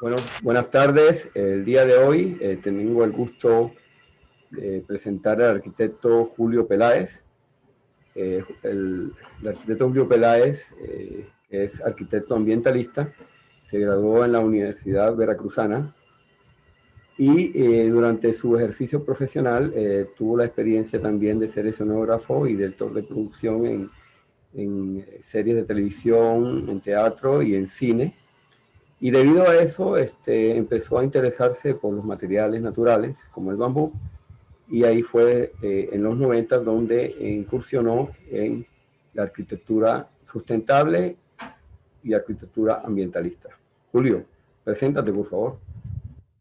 Bueno, buenas tardes. El día de hoy tengo el gusto de presentar al arquitecto Julio Peláez. El arquitecto Julio Peláez es arquitecto ambientalista, se graduó en la Universidad Veracruzana y durante su ejercicio profesional tuvo la experiencia también de ser escenógrafo y director de producción en series de televisión, en teatro y en cine. Y debido a eso, empezó a interesarse por los materiales naturales, como el bambú, y ahí fue en los 90 donde incursionó en la arquitectura sustentable y arquitectura ambientalista. Julio, preséntate, por favor.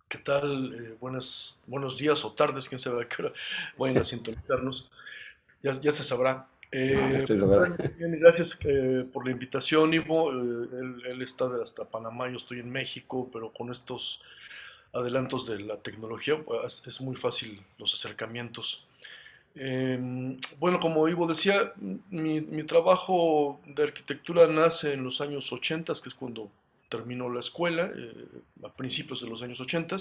¿Qué tal? Buenos días o tardes, quién sabe a qué hora vayan a sintonizarnos. Ya se sabrá. Estoy logrando. Bueno, bien, gracias por la invitación, Ivo. Él está hasta Panamá, yo estoy en México, pero con estos adelantos de la tecnología pues, es muy fácil los acercamientos. Bueno, como Ivo decía, mi trabajo de arquitectura nace en los años 80, que es cuando terminó la escuela, a principios de los años 80.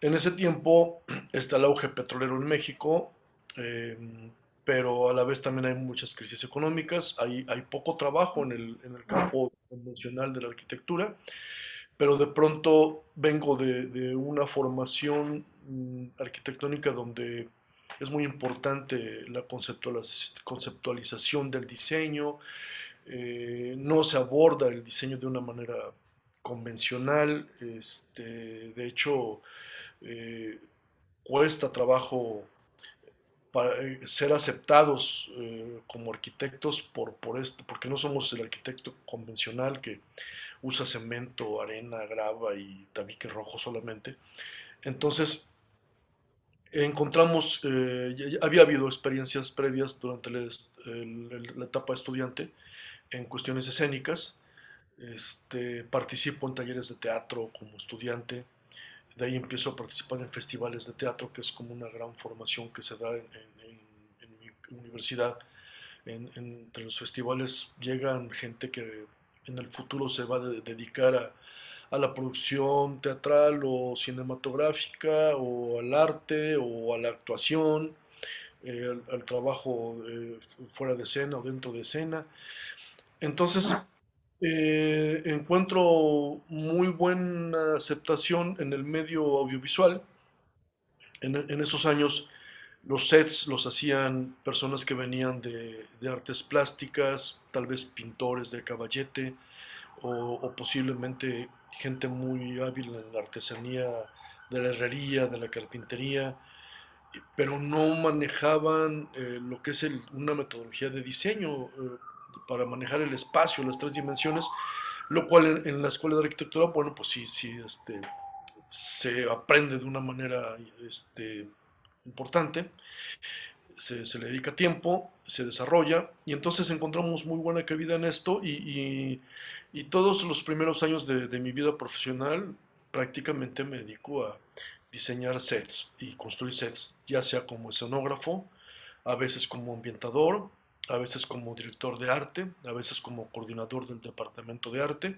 En ese tiempo está el auge petrolero en México, eh, pero a la vez también hay muchas crisis económicas, hay poco trabajo en el campo convencional de la arquitectura, pero de pronto vengo de una formación arquitectónica donde es muy importante la conceptualización del diseño, no se aborda el diseño de una manera convencional, de hecho eh, cuesta trabajo para ser aceptados como arquitectos porque no somos el arquitecto convencional que usa cemento, arena, grava y tabique rojo solamente. Entonces, encontramos, había habido experiencias previas durante la etapa estudiante en cuestiones escénicas. Participo en talleres de teatro como estudiante. De ahí empiezo a participar en festivales de teatro, que es como una gran formación que se da en mi universidad. Entre los festivales llegan gente que en el futuro se va a dedicar a la producción teatral o cinematográfica o al arte o a la actuación, al trabajo fuera de escena o dentro de escena. Entonces, encuentro muy buena aceptación en el medio audiovisual. En esos años los sets los hacían personas que venían de artes plásticas, tal vez pintores de caballete o posiblemente gente muy hábil en la artesanía de la herrería, de la carpintería, pero no manejaban lo que es una metodología de diseño para manejar el espacio, las tres dimensiones, lo cual en la escuela de arquitectura, bueno, pues sí, sí, se aprende de una manera importante, se le dedica tiempo, se desarrolla y entonces encontramos muy buena cabida en esto y todos los primeros años de mi vida profesional prácticamente me dedico a diseñar sets y construir sets, ya sea como escenógrafo, a veces como ambientador, a veces como director de arte, a veces como coordinador del departamento de arte.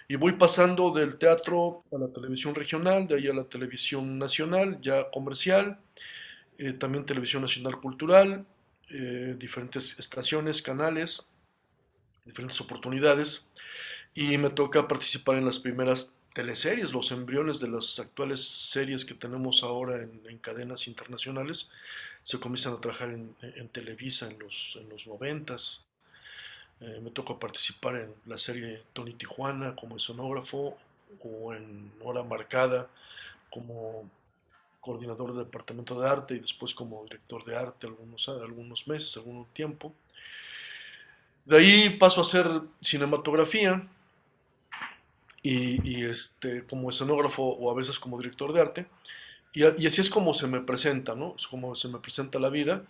Y voy pasando del teatro a la televisión regional, de ahí a la televisión nacional, ya comercial, también televisión nacional cultural, diferentes estaciones, canales, diferentes oportunidades. Y me toca participar en las primeras teleseries, los embriones de las actuales series que tenemos ahora en cadenas internacionales. Se comienzan a trabajar en Televisa en los 90s. Me tocó participar en la serie Tony Tijuana como escenógrafo o en Hora Marcada como coordinador del departamento de arte y después como director de arte algunos meses, algún tiempo. De ahí paso a hacer cinematografía como escenógrafo o a veces como director de arte. Y así es como se me presenta, ¿no? Es como se me presenta la vida.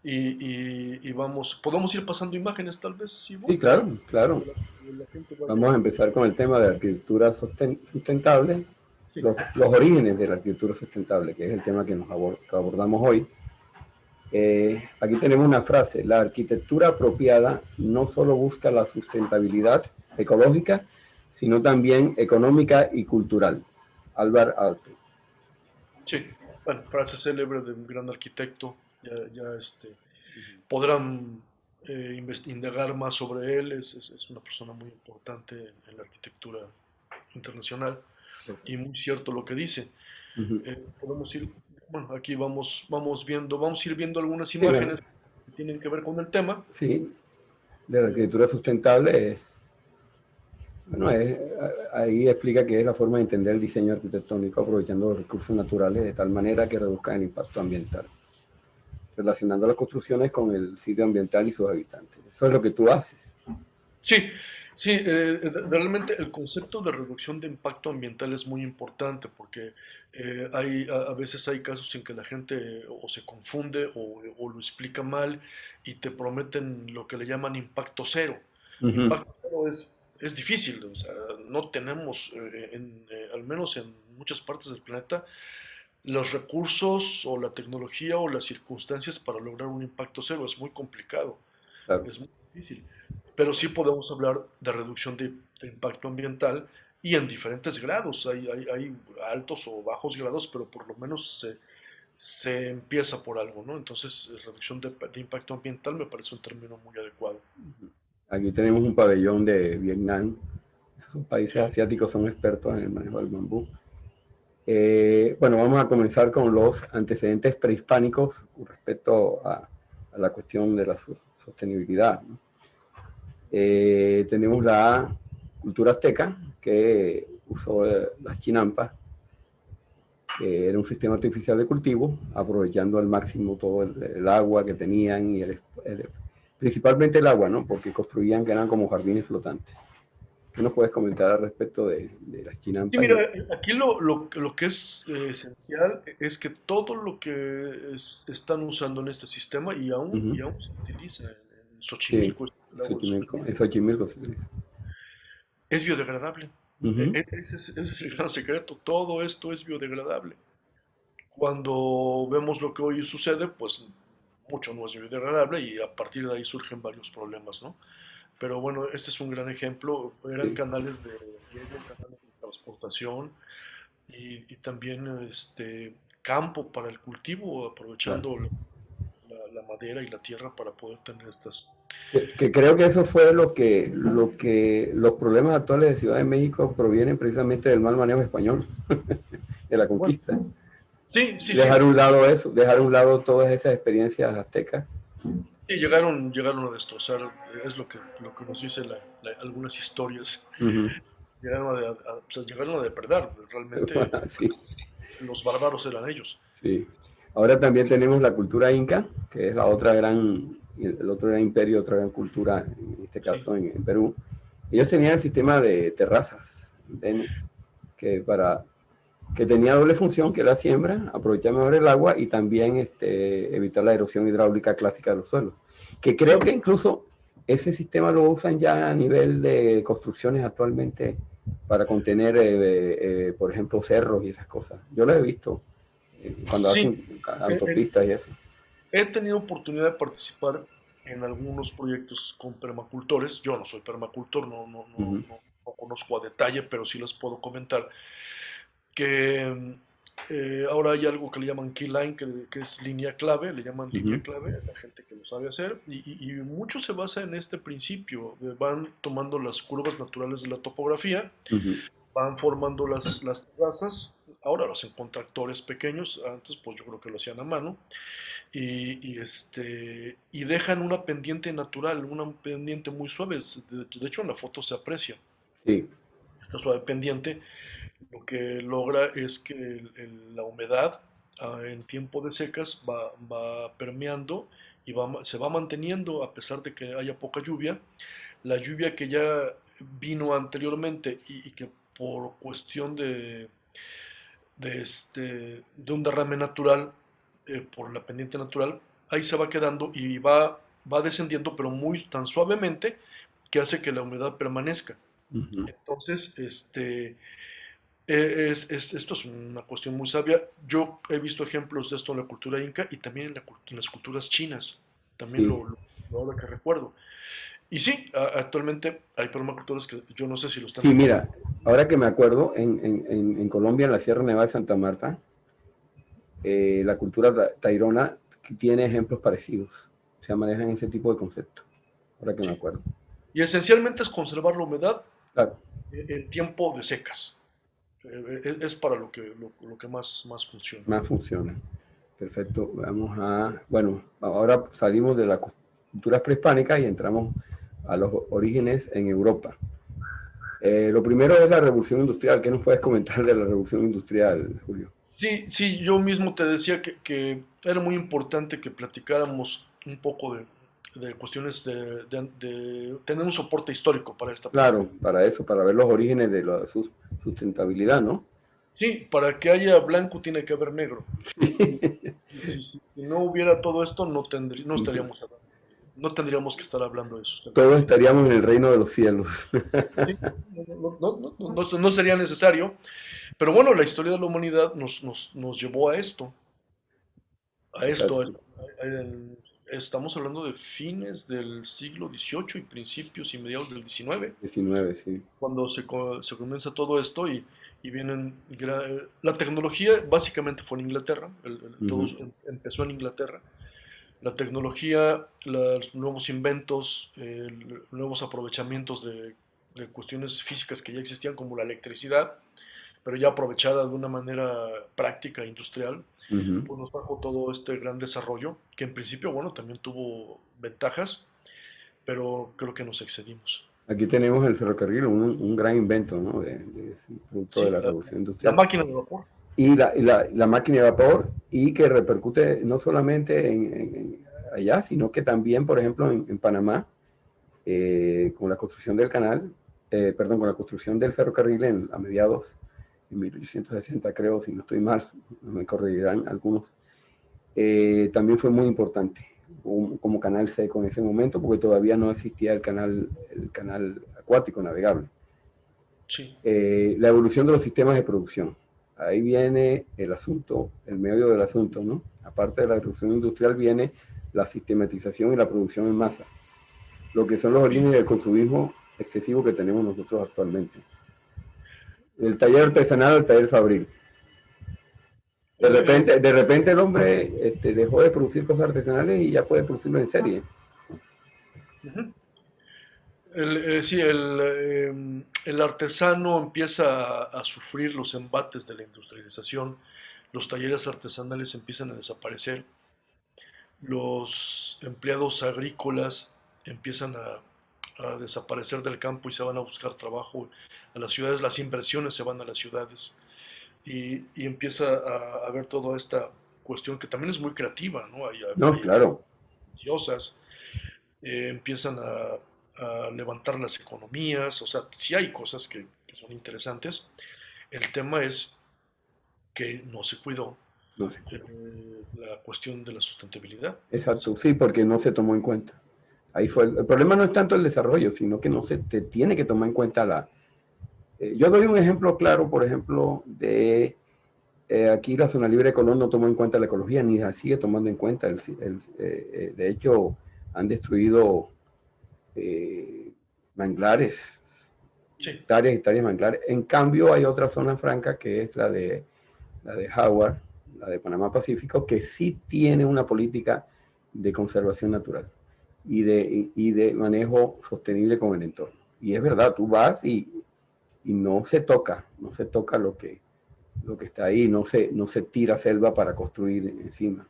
Y vamos, podemos ir pasando imágenes tal vez, si Sí, para claro, claro. que la gente vaya. Vamos a empezar con el tema de arquitectura sustentable, Sí. los orígenes de la arquitectura sustentable, que es el tema que abordamos hoy. Aquí tenemos una frase: la arquitectura apropiada no solo busca la sustentabilidad ecológica, sino también económica y cultural. Albert Alto. Sí, bueno, frase célebre de un gran arquitecto, podrán indagar más sobre él, es una persona muy importante en la arquitectura internacional y muy cierto lo que dice. Ujú. Podemos ir, bueno, aquí vamos a ir viendo algunas Sí, bueno, imágenes que tienen que ver con el tema. sí, de la Eh, arquitectura sustentable es, bueno, ahí explica que es la forma de entender el diseño arquitectónico aprovechando los recursos naturales de tal manera que reduzcan el impacto ambiental, relacionando las construcciones con el sitio ambiental y sus habitantes. Eso es lo que tú haces. Sí, sí, realmente el concepto de reducción de impacto ambiental es muy importante porque a veces hay casos en que la gente o se confunde o lo explica mal y te prometen lo que le llaman impacto cero. Ujú. Impacto cero es difícil, o sea, no tenemos, al menos en muchas partes del planeta, los recursos o la tecnología o las circunstancias para lograr un impacto cero. Es muy complicado. Claro. Es muy difícil. Pero sí podemos hablar de reducción de impacto ambiental y en diferentes grados. Hay altos o bajos grados, pero por lo menos se empieza por algo, ¿no? Entonces, reducción de impacto ambiental me parece un término muy adecuado. Aquí tenemos un pabellón de Vietnam. Esos países Sí, asiáticos son expertos en el manejo del bambú. Bueno, vamos a comenzar con los antecedentes prehispánicos respecto a la cuestión de la sostenibilidad, ¿no? Tenemos la cultura azteca, que usó las chinampas, que era un sistema artificial de cultivo, aprovechando al máximo todo el agua que tenían, y principalmente el agua, ¿no? Porque construían que eran como jardines flotantes. ¿Qué nos puedes comentar al respecto de las sí, chinampas? mira, aquí lo que es esencial es que todo lo que están usando en este sistema y Uh-huh. aún se utiliza en Sí, Xochimilco, el agua de Xochimilco, en Xochimilco, Xochimilco se dice. es biodegradable. Uh-huh. Ese es el gran secreto. Todo esto es biodegradable. Cuando vemos lo que hoy sucede, pues mucho no es biodegradable y a partir de ahí surgen varios problemas, ¿no? Pero bueno, este es un gran ejemplo. Eran Sí, canales de riego, canales de transportación y también campo para el cultivo, claro. aprovechando la madera y la tierra para poder tener estas. Que creo que eso fue lo que los problemas actuales de Ciudad de México provienen precisamente del mal manejo español, de la Bueno, conquista. sí, sí, Dejar a sí. un lado eso, dejar a un lado todas esas experiencias aztecas. Sí, llegaron a destrozar, es lo que nos dice algunas historias. Uh-huh. O sea, llegaron a depredar. Realmente Sí, los bárbaros eran ellos. sí. Ahora también tenemos la cultura inca, que es la otra el otro gran imperio, otra gran cultura, en este Sí, caso en Perú. Ellos tenían el sistema de terrazas, andenes, que tenía doble función, que era siembra, aprovechar mejor el agua y también evitar la erosión hidráulica clásica de los suelos. Que creo sí, que incluso ese sistema lo usan ya a nivel de construcciones actualmente para contener, por ejemplo, cerros y esas cosas. Yo lo he visto cuando sí. hacen Eh, eh, autopistas y eso. He tenido oportunidad de participar en algunos proyectos con permacultores. Yo no soy permacultor, Uh-huh. no conozco a detalle, pero sí les puedo comentar que ahora hay algo que le llaman keyline, que es línea clave, le llaman línea Uh-huh. clave a la gente que lo sabe hacer, y mucho se basa en este principio. Van tomando las curvas naturales de la topografía, Uh-huh. van formando las terrazas, ahora lo hacen con tractores pequeños, antes pues yo creo que lo hacían a mano, y dejan una pendiente natural, una pendiente muy suave. De hecho, en la foto se aprecia Sí. esta suave pendiente. Lo que logra es que la humedad en tiempo de secas va permeando y se va manteniendo a pesar de que haya poca lluvia. La lluvia que ya vino anteriormente y que por cuestión de un derrame natural, por la pendiente natural, ahí se va quedando y va descendiendo, pero muy tan suavemente que hace que la humedad permanezca. Uh-huh. Entonces, esto es una cuestión muy sabia. Yo he visto ejemplos de esto en la cultura inca y también en las culturas chinas. También Sí. ahora que recuerdo. Y sí, actualmente hay permacultores que yo no sé si lo están Sí, tomando. mira, ahora que me acuerdo, en Colombia, en la Sierra Nevada de Santa Marta, la cultura tairona tiene ejemplos parecidos. O sea, manejan ese tipo de conceptos, ahora que me Sí. acuerdo. Y esencialmente es conservar la humedad Claro, en tiempo de secas. Es para lo que más funciona. más funciona. Perfecto, vamos a, bueno, ahora salimos de las culturas prehispánicas y entramos a los orígenes en Europa. Lo primero es la revolución industrial. ¿Qué nos puedes comentar de la revolución industrial, Julio? Sí, sí, yo mismo te decía que era muy importante que platicáramos un poco de cuestiones de tener un soporte histórico para esta plática. Claro, para eso, para ver los orígenes de la sustentabilidad, ¿no? Sí, para que haya blanco tiene que haber negro. Si no hubiera todo esto, no estaríamos hablando, no tendríamos que estar hablando de Todos sustentabilidad. estaríamos en el reino de los cielos. Sí, no sería necesario, pero bueno, la historia de la humanidad nos llevó a esto, a Exacto. esto. Estamos hablando de fines del siglo XVIII y principios y mediados del XIX, 19, sí. cuando se comienza todo esto y vienen... La tecnología básicamente fue en Inglaterra, todo Ujú. empezó en Inglaterra. La tecnología, los nuevos inventos, nuevos aprovechamientos de cuestiones físicas que ya existían, como la electricidad, pero ya aprovechada de una manera práctica e industrial, Ujú. pues nos trajo todo este gran desarrollo, que en principio, bueno, también tuvo ventajas, pero creo que nos excedimos. Aquí tenemos el ferrocarril, un gran invento, ¿no? Producto de Sí, la revolución la industrial. máquina de vapor. Y la máquina de vapor, y que repercute no solamente allá, sino que también, por ejemplo, en Panamá, con la construcción del canal, perdón, con la construcción del ferrocarril a mediados de 1860, creo, si no estoy mal, me corregirán algunos, también fue muy importante como canal seco en ese momento, porque todavía no existía el canal acuático navegable. Sí. La evolución de los sistemas de producción. Ahí viene el asunto, el medio del asunto, ¿no? Aparte de la revolución industrial viene la sistematización y la producción en masa, lo que son los orígenes del consumismo excesivo que tenemos nosotros actualmente. Del taller artesanal al taller fabril. El, el- De repente el hombre dejó de producir cosas artesanales y ya puede producirlo en serie. ujú. Sí, el artesano empieza a sufrir los embates de la industrialización, los talleres artesanales empiezan a desaparecer, los empleados agrícolas empiezan a desaparecer del campo y se van a buscar trabajo a las ciudades, las inversiones se van a las ciudades y empieza a haber toda esta cuestión que también es muy creativa, ¿no? No, Hay claro. ambiciosas, empiezan a levantar las economías, o sea, sí hay cosas que son interesantes. El tema es que no se cuidó No sé. la cuestión de la sustentabilidad. Exacto, sí, porque no se tomó en cuenta. Ahí fue el problema no es tanto el desarrollo, sino que no se te tiene que tomar en cuenta yo doy un ejemplo claro, por ejemplo, de aquí la zona libre de Colón no tomó en cuenta la ecología, ni la sigue tomando en cuenta. De hecho, han destruido eh, manglares, Sí, hectáreas y hectáreas de manglares. En cambio, hay otra zona franca que es la de Howard, la de Panamá Pacífico, que sí tiene una política de conservación natural y de manejo sostenible con el entorno. Y es verdad, tú vas y no se toca, no se toca lo que está ahí, no se tira selva para construir encima.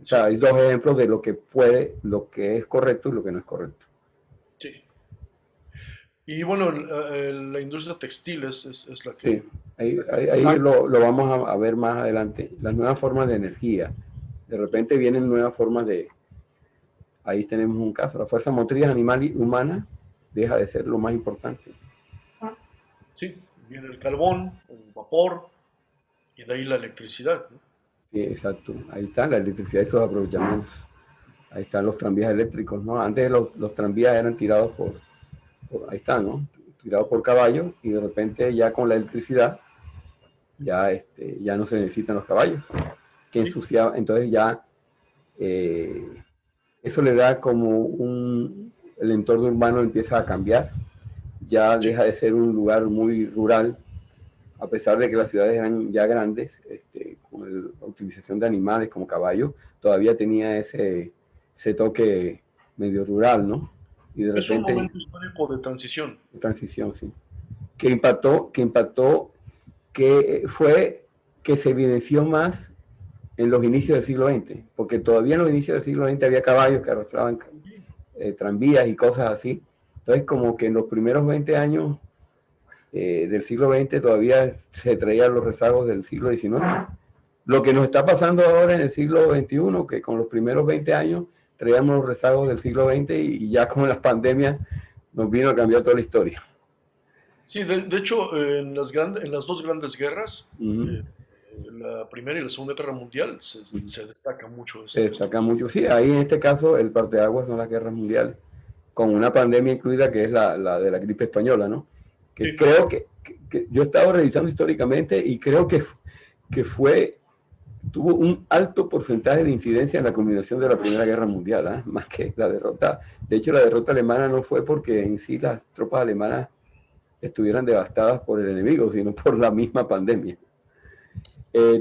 O sea, sí, hay dos ejemplos de lo que puede, lo que es correcto y lo que no es correcto. sí. Y bueno, la industria textil es Sí, la que ahí destaca. lo vamos a ver más adelante. Las nuevas formas de energía. De repente vienen nuevas formas ahí tenemos un caso, la fuerza motriz animal y humana deja de ser lo más importante. Sí, viene el carbón, el vapor y de ahí la electricidad, ¿no? Sí, exacto, ahí está la electricidad y sus aprovechamientos. Ahí están los tranvías eléctricos, ¿no? Antes los tranvías eran tirados ahí está, ¿no? Tirados por caballos y de repente ya con la electricidad ya, ya no se necesitan los caballos, que Sí, ensuciaba, entonces ya eso le da como el entorno urbano empieza a cambiar, ya Sí, deja de ser un lugar muy rural, a pesar de que las ciudades eran ya grandes, con la utilización de animales como caballos, todavía tenía ese toque medio rural, ¿no? Y de es un repente, momento histórico de transición. transición, sí. Que fue que se evidenció más en los inicios del siglo XX, porque todavía en los inicios del siglo XX había caballos que arrastraban tranvías y cosas así. Entonces, como que en los primeros 20 años del siglo XX todavía se traían los rezagos del siglo XIX. Lo que nos está pasando ahora en el siglo XXI, que con los primeros 20 años traíamos los rezagos del siglo XX y ya con las pandemias nos vino a cambiar toda la historia. Sí, de hecho, en las dos grandes guerras, Uh -huh. eh, la Primera y la Segunda Guerra Mundial, Uh -huh. se destaca mucho Se esto. destaca mucho. Sí, ahí en este caso el parteaguas son las guerras mundiales, con una pandemia incluida que es la de la gripe española, ¿no? Que Sí, creo que yo he estado revisando históricamente y creo que tuvo un alto porcentaje de incidencia en la culminación de la Primera Guerra Mundial, ¿eh? Más que la derrota. De hecho, la derrota alemana no fue porque en sí las tropas alemanas estuvieran devastadas por el enemigo, sino por la misma pandemia.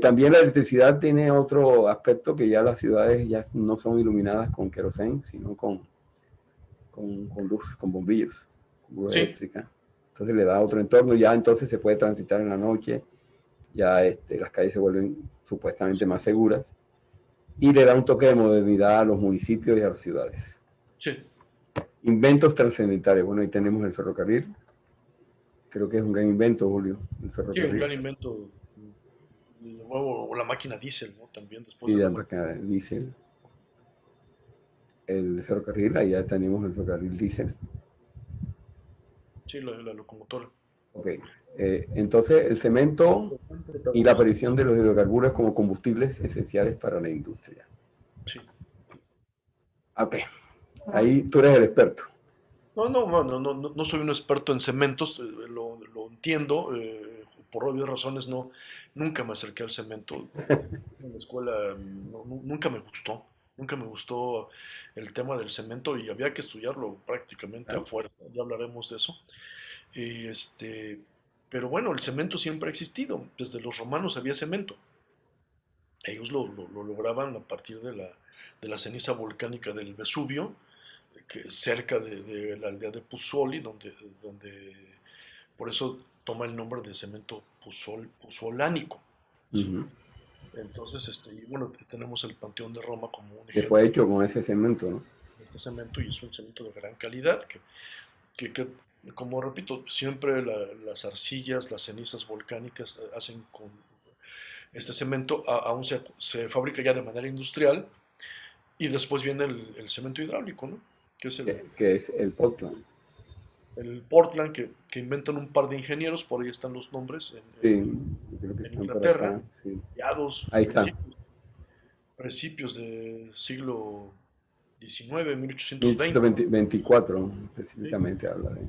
También la electricidad tiene otro aspecto, que ya las ciudades ya no son iluminadas con querosén, sino con luz, con bombillos, con luz sí, eléctrica. Entonces le da otro entorno, ya entonces se puede transitar en la noche, ya las calles se vuelven supuestamente más seguras y le da un toque de modernidad a los municipios y a las ciudades. sí, Inventos trascendentales. Bueno, ahí tenemos el ferrocarril. Creo que es un gran invento, Julio, el sí, un ferrocarril. gran invento. O la máquina diésel, ¿no? También después Y de la la máquina. máquina diésel, el ferrocarril, ahí ya tenemos el ferrocarril diésel. Sí, la locomotora. Ok. Entonces, el cemento Gran y la protagonista. aparición de los hidrocarburos como combustibles esenciales para la industria. Sí. Ok. Ahí tú eres el experto. No, no, no, no soy un experto en cementos, lo entiendo, por obvias razones no, nunca me acerqué al cemento. En la escuela nunca me gustó el tema del cemento y había que estudiarlo prácticamente a Claro. fuerza, ya hablaremos de eso. Y pero bueno, el cemento siempre ha existido, desde los romanos había cemento. Ellos lo lograban a partir de la ceniza volcánica del Vesubio, que cerca de la aldea de Puzzoli, donde por eso toma el nombre de cemento puzzolánico, Uh ¿sí? -huh. Entonces, y bueno, tenemos el Panteón de Roma como un Que fue ejemplo hecho con ese cemento, ¿no? de este cemento y es un cemento de gran calidad que como repito, siempre las arcillas, las cenizas volcánicas hacen con este cemento, aún se fabrica ya de manera industrial y después viene el cemento hidráulico, ¿no? Que es Que es el Portland. el Portland, que inventan un par de ingenieros, por ahí están los nombres, Sí, creo que en están por Inglaterra, acá. Sí. mediados, Ahí está. principios del siglo XIX, 1820, 1824 ¿sí? específicamente habla de.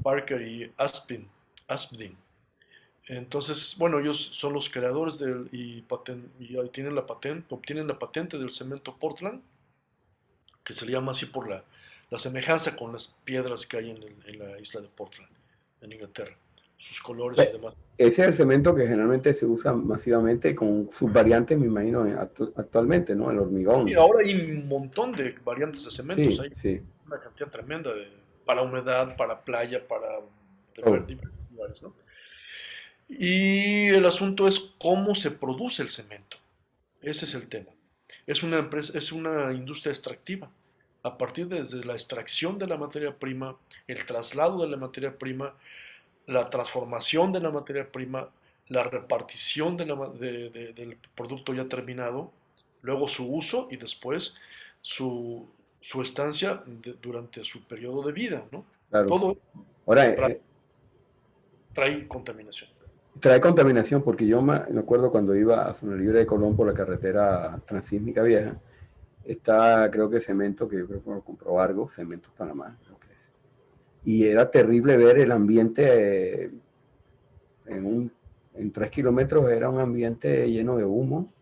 Parker y Aspdin. Entonces, bueno, ellos son los creadores y ahí tienen obtienen la patente del cemento Portland, que se le llama así por la semejanza con las piedras que hay en la isla de Portland, en Inglaterra, sus colores y demás. Ese es el cemento que generalmente se usa masivamente con sus variantes, me imagino, actualmente, ¿no? El Y hormigón. ahora hay un montón de variantes de cementos, Sí, hay sí. una cantidad tremenda para humedad, para playa, para Oh, diferentes lugares, ¿no? Y el asunto es cómo se produce el cemento. Ese es el tema. Es una empresa, es una industria extractiva. A partir desde la extracción de la materia prima, el traslado de la materia prima, la transformación de la materia prima, la repartición del producto ya terminado, luego su uso y después su, su estancia durante su periodo de vida, ¿no? claro. Todo Ahora, trae contaminación. trae contaminación porque yo me acuerdo cuando iba a Zona Libre de Colón por la carretera transísmica vieja, está, creo que cemento, que yo creo que lo compró Argo, Cemento Panamá, creo que es. Y era terrible ver el ambiente en, en 3 kilómetros, era un ambiente lleno de humo,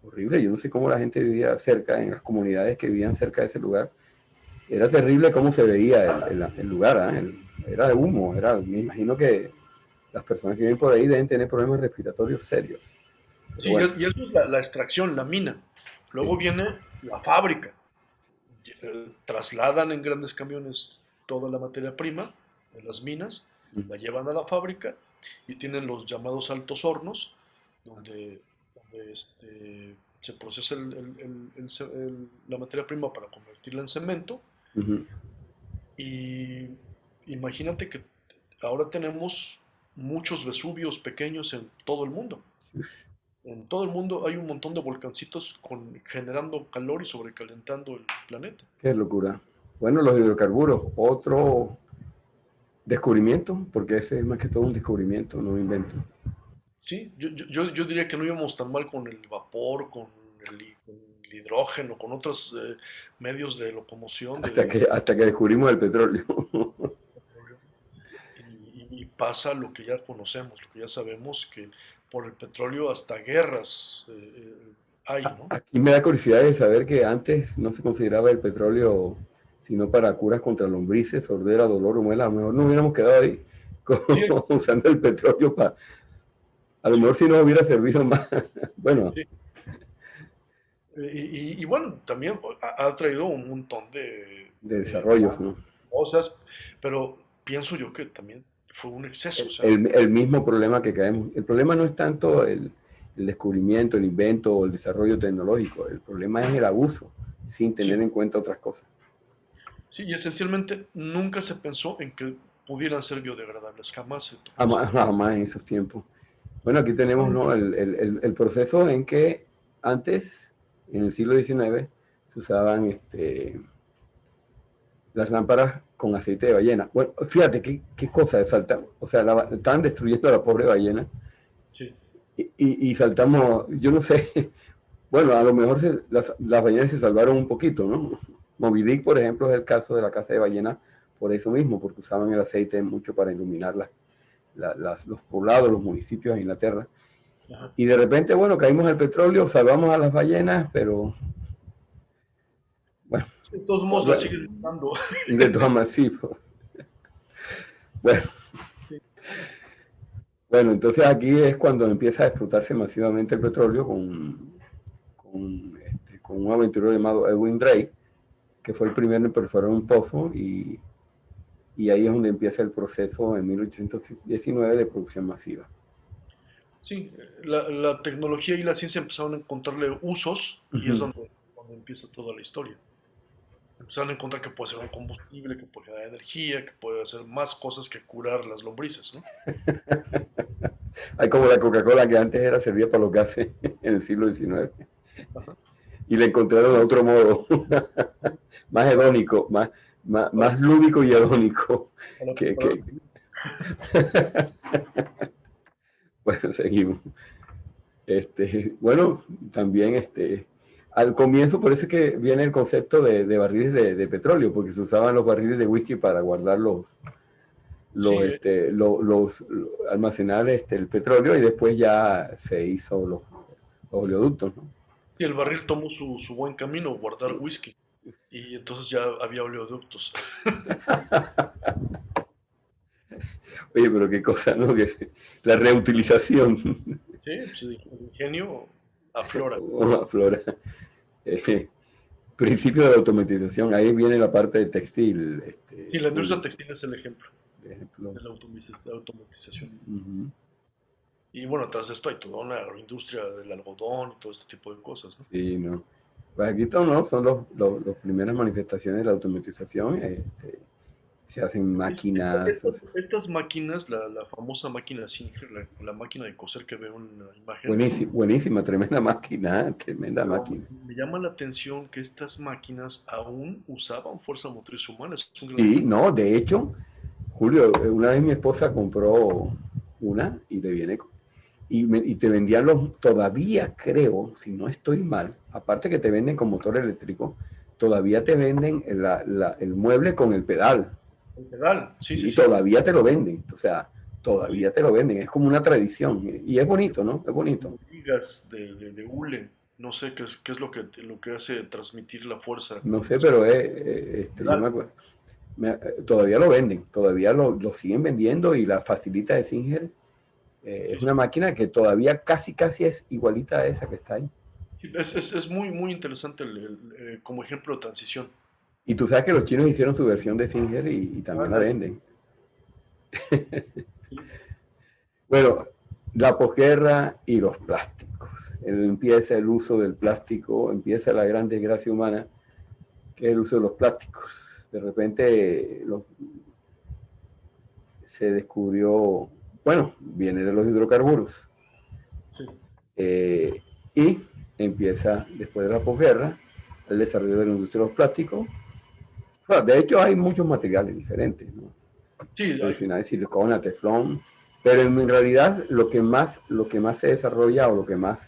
horrible. Yo no sé cómo la gente vivía cerca, en las comunidades que vivían cerca de ese lugar. era terrible cómo se veía el lugar, ¿eh? Era de humo, me imagino que las personas que viven por ahí deben tener problemas respiratorios serios. Pero Sí, bueno, y eso es la extracción, la mina. Luego sí. viene la fábrica. Trasladan en grandes camiones toda la materia prima de las minas, Sí. la llevan a la fábrica y tienen los llamados altos hornos, donde se procesa la materia prima para convertirla en cemento. Ujú. Y imagínate que ahora tenemos muchos Vesuvios pequeños en todo el mundo. En todo el mundo hay un montón de volcancitos generando calor y sobrecalentando el planeta. Qué locura. Bueno, los hidrocarburos, otro descubrimiento, porque ese es más que todo un descubrimiento, no un invento. Sí, yo diría que no íbamos tan mal con el vapor, con el hidrógeno, con otros medios de locomoción Hasta que descubrimos el petróleo. petróleo. Y pasa lo que ya conocemos, lo que ya sabemos, que por el petróleo hasta guerras hay, ¿no? Aquí me da curiosidad de saber que antes no se consideraba el petróleo sino para curas contra lombrices, sordera, dolor o muela. A lo mejor no hubiéramos quedado ahí Sí, usando el petróleo para... A lo sí, mejor si nos hubiera servido más. Bueno, sí. Y bueno, también ha traído un montón de de desarrollos, ¿no? cosas, pero pienso yo que también fue un exceso, o sea, El mismo problema que caemos. El problema no es tanto el descubrimiento, el invento o el desarrollo tecnológico. El problema es el abuso, sin tener sí, en cuenta otras cosas. sí, y esencialmente nunca se pensó en que pudieran ser biodegradables, jamás se tocó ese Jamás, tema. jamás en esos tiempos. Bueno, aquí tenemos, ¿no?, el proceso en que antes, en el siglo XIX, se usaban las lámparas con aceite de ballena. Bueno, fíjate qué cosa, o sea, estaban destruyendo a la pobre ballena Sí, y saltamos, yo no sé, bueno, a lo mejor las ballenas se salvaron un poquito, ¿no? Moby Dick, por ejemplo, es el caso de la caza de ballena por eso mismo, porque usaban el aceite mucho para iluminar los poblados, los municipios de Inglaterra. ajá. Y de repente, bueno, caímos en el petróleo, salvamos a las ballenas, pero bueno, Sí, de todos modos la siguen matando. de todas maneras, sí. Bueno, Sí, bueno, entonces aquí es cuando empieza a explotarse masivamente el petróleo con un aventurero llamado Edwin Drake, que fue el primero en perforar un pozo y ahí es donde empieza el proceso en 1819 de producción masiva. sí, la tecnología y la ciencia empezaron a encontrarle usos Uh y es -huh. donde empieza toda la historia. Empezaron a encontrar que puede ser un combustible, que puede generar energía, que puede hacer más cosas que curar las lombrices, ¿no? Hay como la Coca-Cola que antes era servida para los gases en el siglo XIX Ajá. y le encontraron a otro modo, Sí, más para, hedónico, para, más lúdico y hedónico. para Que, preparar que... comidas. Bueno, seguimos. Bueno, también al comienzo por eso es que viene el concepto de barriles de petróleo, porque se usaban los barriles de whisky para guardar Sí, almacenar el petróleo y después ya se hizo los oleoductos, ¿no? y el barril tomó su buen camino, guardar whisky, y entonces ya había oleoductos. Oye, pero qué cosa, ¿no? La reutilización Sí, pues el ingenio aflora. aflora. Eh, Principio de automatización, ahí viene la parte de textil, Sí, la industria Julio, textil es el ejemplo por ejemplo. de la automatización. Uh -huh. Y bueno, tras de esto hay toda una industria del algodón y todo este tipo de cosas, ¿no? Sí, no. Pues aquí no, son los primeras manifestaciones de la automatización. Se hacen máquinas. Estas máquinas, la famosa máquina Singer, la máquina de coser que veo en la imagen, Buenísima, buenísima, tremenda máquina, tremenda pero máquina. me llama la atención que estas máquinas aún usaban fuerza motriz humana, es un gran Sí, ejemplo. no, de hecho, Julio, una vez mi esposa compró una y le viene y te vendían todavía creo, si no estoy mal, aparte que te venden con motor eléctrico, todavía te venden el mueble con el pedal. El pedal, sí, sí, Sí, sí. todavía te lo venden, o sea, Sí, todavía te lo venden, es como una tradición y es bonito, ¿no? Es bonito. como ligas de hule. No sé qué es lo que hace transmitir la fuerza. No sé, pero yo me Pedal. acuerdo. Todavía lo venden, todavía lo siguen vendiendo y la facilita de Singer es Sí, una sí. máquina que todavía casi es igualita a esa que está ahí. Sí, es muy, muy interesante como ejemplo de transición. Y tú sabes que los chinos hicieron su versión de Singer y Ah, también la venden. Bueno, la posguerra y los plásticos. Empieza el uso del plástico, empieza la gran desgracia humana, que es el uso de los plásticos. De repente se descubrió, bueno, viene de los hidrocarburos. sí. Eh, y empieza, después de la posguerra, el desarrollo de la industria de los plásticos. Bueno, de hecho, hay muchos materiales diferentes, ¿no? Sí, Al final, silicona, teflón, pero en realidad lo que más se desarrolla o lo que más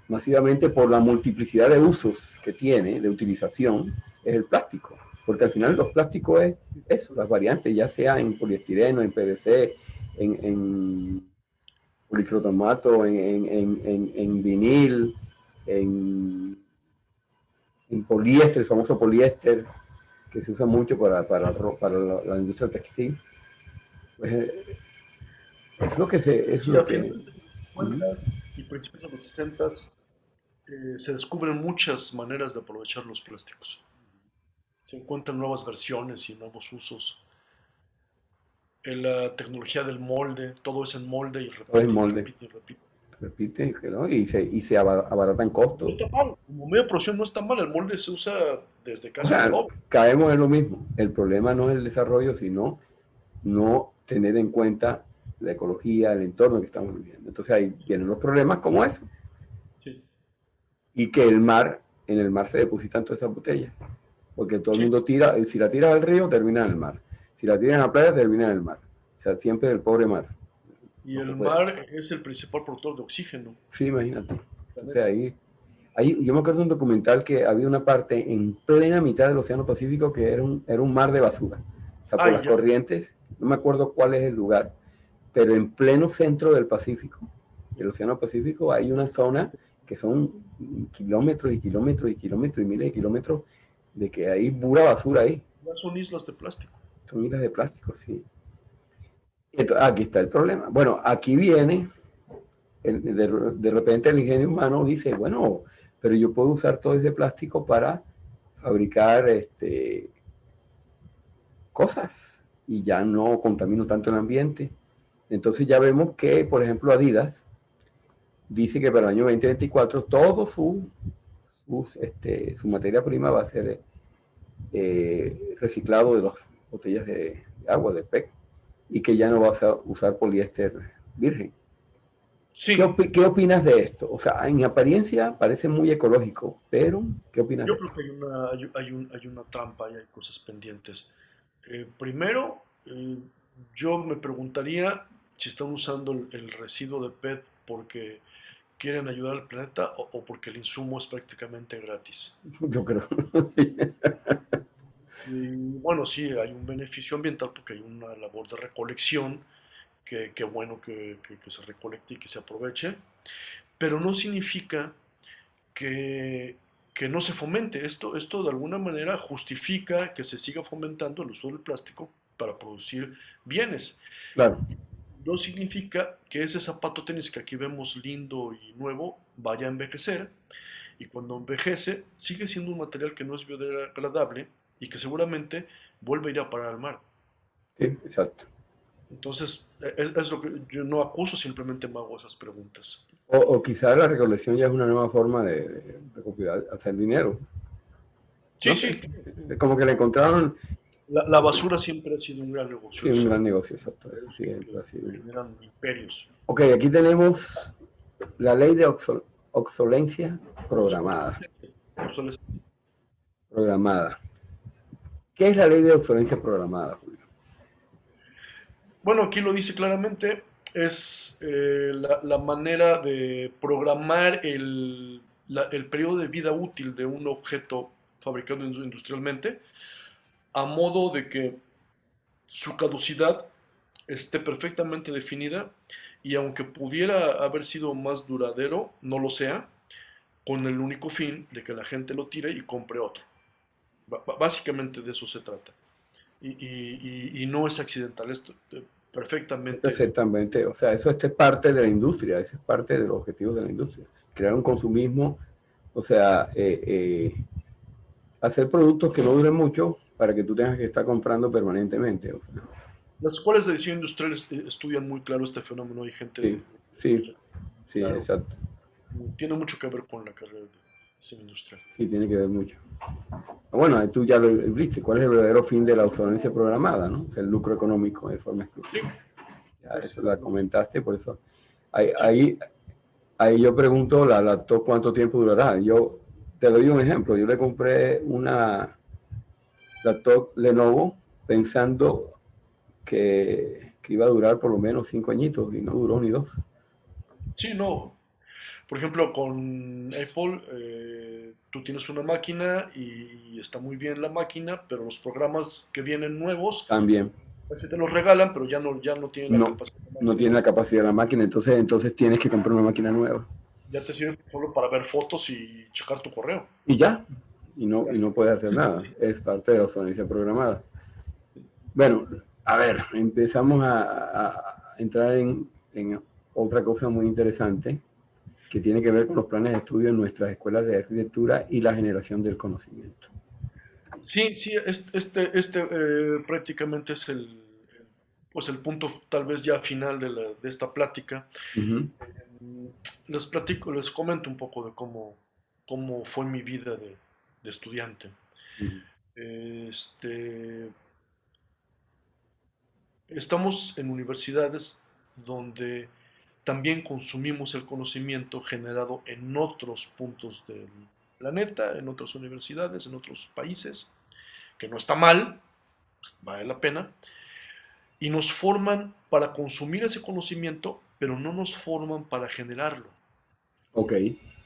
masivamente por la multiplicidad de usos que tiene, de utilización, es el plástico. Porque al final los plásticos es eso, las variantes, ya sea en poliestireno, en PVC, en policrotomato, en vinil, en, en poliéster, el famoso poliéster, que se usa mucho para la industria textil. Pues es lo que se, es sí, lo a que, finales de los 50 y principios de los 60 se descubren muchas maneras de aprovechar los plásticos. Se encuentran nuevas versiones y nuevos usos. En la tecnología del molde, todo es en molde y todo es repite y molde, repite y repite. repite, ¿no? Y se abaratan No costos. está mal, como medio de producción no está mal, el molde se usa desde O casi el sea, adobe. caemos en lo mismo. El problema no es el desarrollo, sino no tener en cuenta la ecología, el entorno que estamos viviendo. Entonces ahí vienen los problemas como eso. Sí, Y que en el mar se depositan todas esas botellas. Porque todo el sí. mundo tira, si la tiras al río, termina en el mar. Si la tiras en la playa, termina en el mar. O sea, siempre el pobre mar. Y No se el puede. mar es el principal productor de oxígeno Sí, imagínate. del Entonces planeta. yo me acuerdo de un documental que había una parte en plena mitad del Océano Pacífico que era un mar de basura. O sea, por Ay, las ya. corrientes, no me acuerdo cuál es el lugar, pero en pleno centro del Pacífico, del Océano Pacífico, hay una zona que son kilómetros y kilómetros y kilómetros y miles de kilómetros de que hay pura basura ahí. Ya son islas de plástico. Son miles de plásticos, sí. Entonces, aquí está el problema. Bueno, aquí viene, de repente el ingenio humano dice, bueno, pero yo puedo usar todo ese plástico para fabricar cosas y ya no contamino tanto el ambiente. Entonces ya vemos que, por ejemplo, Adidas dice que para el año 2024 todo su materia prima va a ser reciclado de las botellas de agua, de PET, y que ya no vas a usar poliéster virgen. Sí, ¿Qué opinas de esto? O sea, en apariencia parece muy ecológico, pero ¿qué opinas yo de creo esto? que hay una trampa y hay cosas pendientes. Primero, yo me preguntaría si están usando el residuo de PET porque quieren ayudar al planeta o porque el insumo es prácticamente gratis. Yo creo. Y bueno, sí, hay un beneficio ambiental porque hay una labor de recolección, que bueno que se recolecte y que se aproveche, pero no significa que, que no se fomente. Esto de alguna manera justifica que se siga fomentando el uso del plástico para producir bienes. Claro. No significa que ese zapato tenis que aquí vemos lindo y nuevo vaya a envejecer, y cuando envejece sigue siendo un material que no es biodegradable y que seguramente vuelve a ir a parar al mar. Sí, exacto. Entonces, es lo que yo no acuso, simplemente me hago esas preguntas. O quizá la recolección ya es una nueva forma de recopilar, hacer dinero. Sí, No sé, sí, como que le encontraron la basura siempre ha sido un gran sí, negocio, un eso, gran negocio, exacto. Eso materiales siempre ha sido. generan imperios. Ok, aquí tenemos la ley de obsolencia programada. Obsolescencia, obsolescencia. Programada. ¿Qué es la ley de obsolencia programada, Julio? Bueno, aquí lo dice claramente, es la manera de programar el periodo de vida útil de un objeto fabricado industrialmente, a modo de que su caducidad esté perfectamente definida y aunque pudiera haber sido más duradero, no lo sea, con el único fin de que la gente lo tire y compre otro. Básicamente de eso se trata. Y no es accidental, esto perfectamente. Perfectamente, o sea, eso es parte de la industria, eso es parte de los objetivos de la industria. Crear un consumismo, o sea, hacer productos que no duren mucho para que tú tengas que estar comprando permanentemente. O sea, Las escuelas de diseño industrial estudian muy claro este fenómeno. Hay gente, sí, sí, sí, claro, exacto. tiene mucho que ver con la carrera de diseño industrial. Sí, tiene que ver mucho. Bueno, tú ya lo viste, ¿cuál es el verdadero fin de la obsolescencia programada? ¿No? O sea, el lucro económico de forma Sí, exclusiva. Ya, eso la básicamente. comentaste, por eso. Ahí, Sí, ahí, ahí yo pregunto, ¿la laptop cuánto tiempo durará? Yo te doy un ejemplo. Yo le compré una laptop Lenovo pensando que iba a durar por lo menos 5 añitos y no duró ni 2. sí, no. Por ejemplo, con Apple, tú tienes una máquina y está muy bien la máquina, pero los programas que vienen nuevos, También así te los regalan, pero ya no tienen la no, capacidad de la no máquina. tiene la Entonces, capacidad de la máquina, entonces tienes que comprar una máquina nueva. ya te sirve solo para ver fotos y checar tu correo. Y ya, Ya y está. no puedes hacer nada. Es parte de la obsolescencia programada. Bueno, a ver, empezamos a entrar en otra cosa muy interesante que tiene que ver con los planes de estudio en nuestras escuelas de arquitectura y la generación del conocimiento. Sí, sí, prácticamente es pues el punto tal vez ya final de esta plática. Uh -huh. Mm, les comento un poco de cómo fue mi vida de estudiante. Uh -huh. Este, Estamos en universidades donde también consumimos el conocimiento generado en otros puntos del planeta, en otras universidades, en otros países, que no está mal, vale la pena, y nos forman para consumir ese conocimiento, pero no nos forman para generarlo. Ok.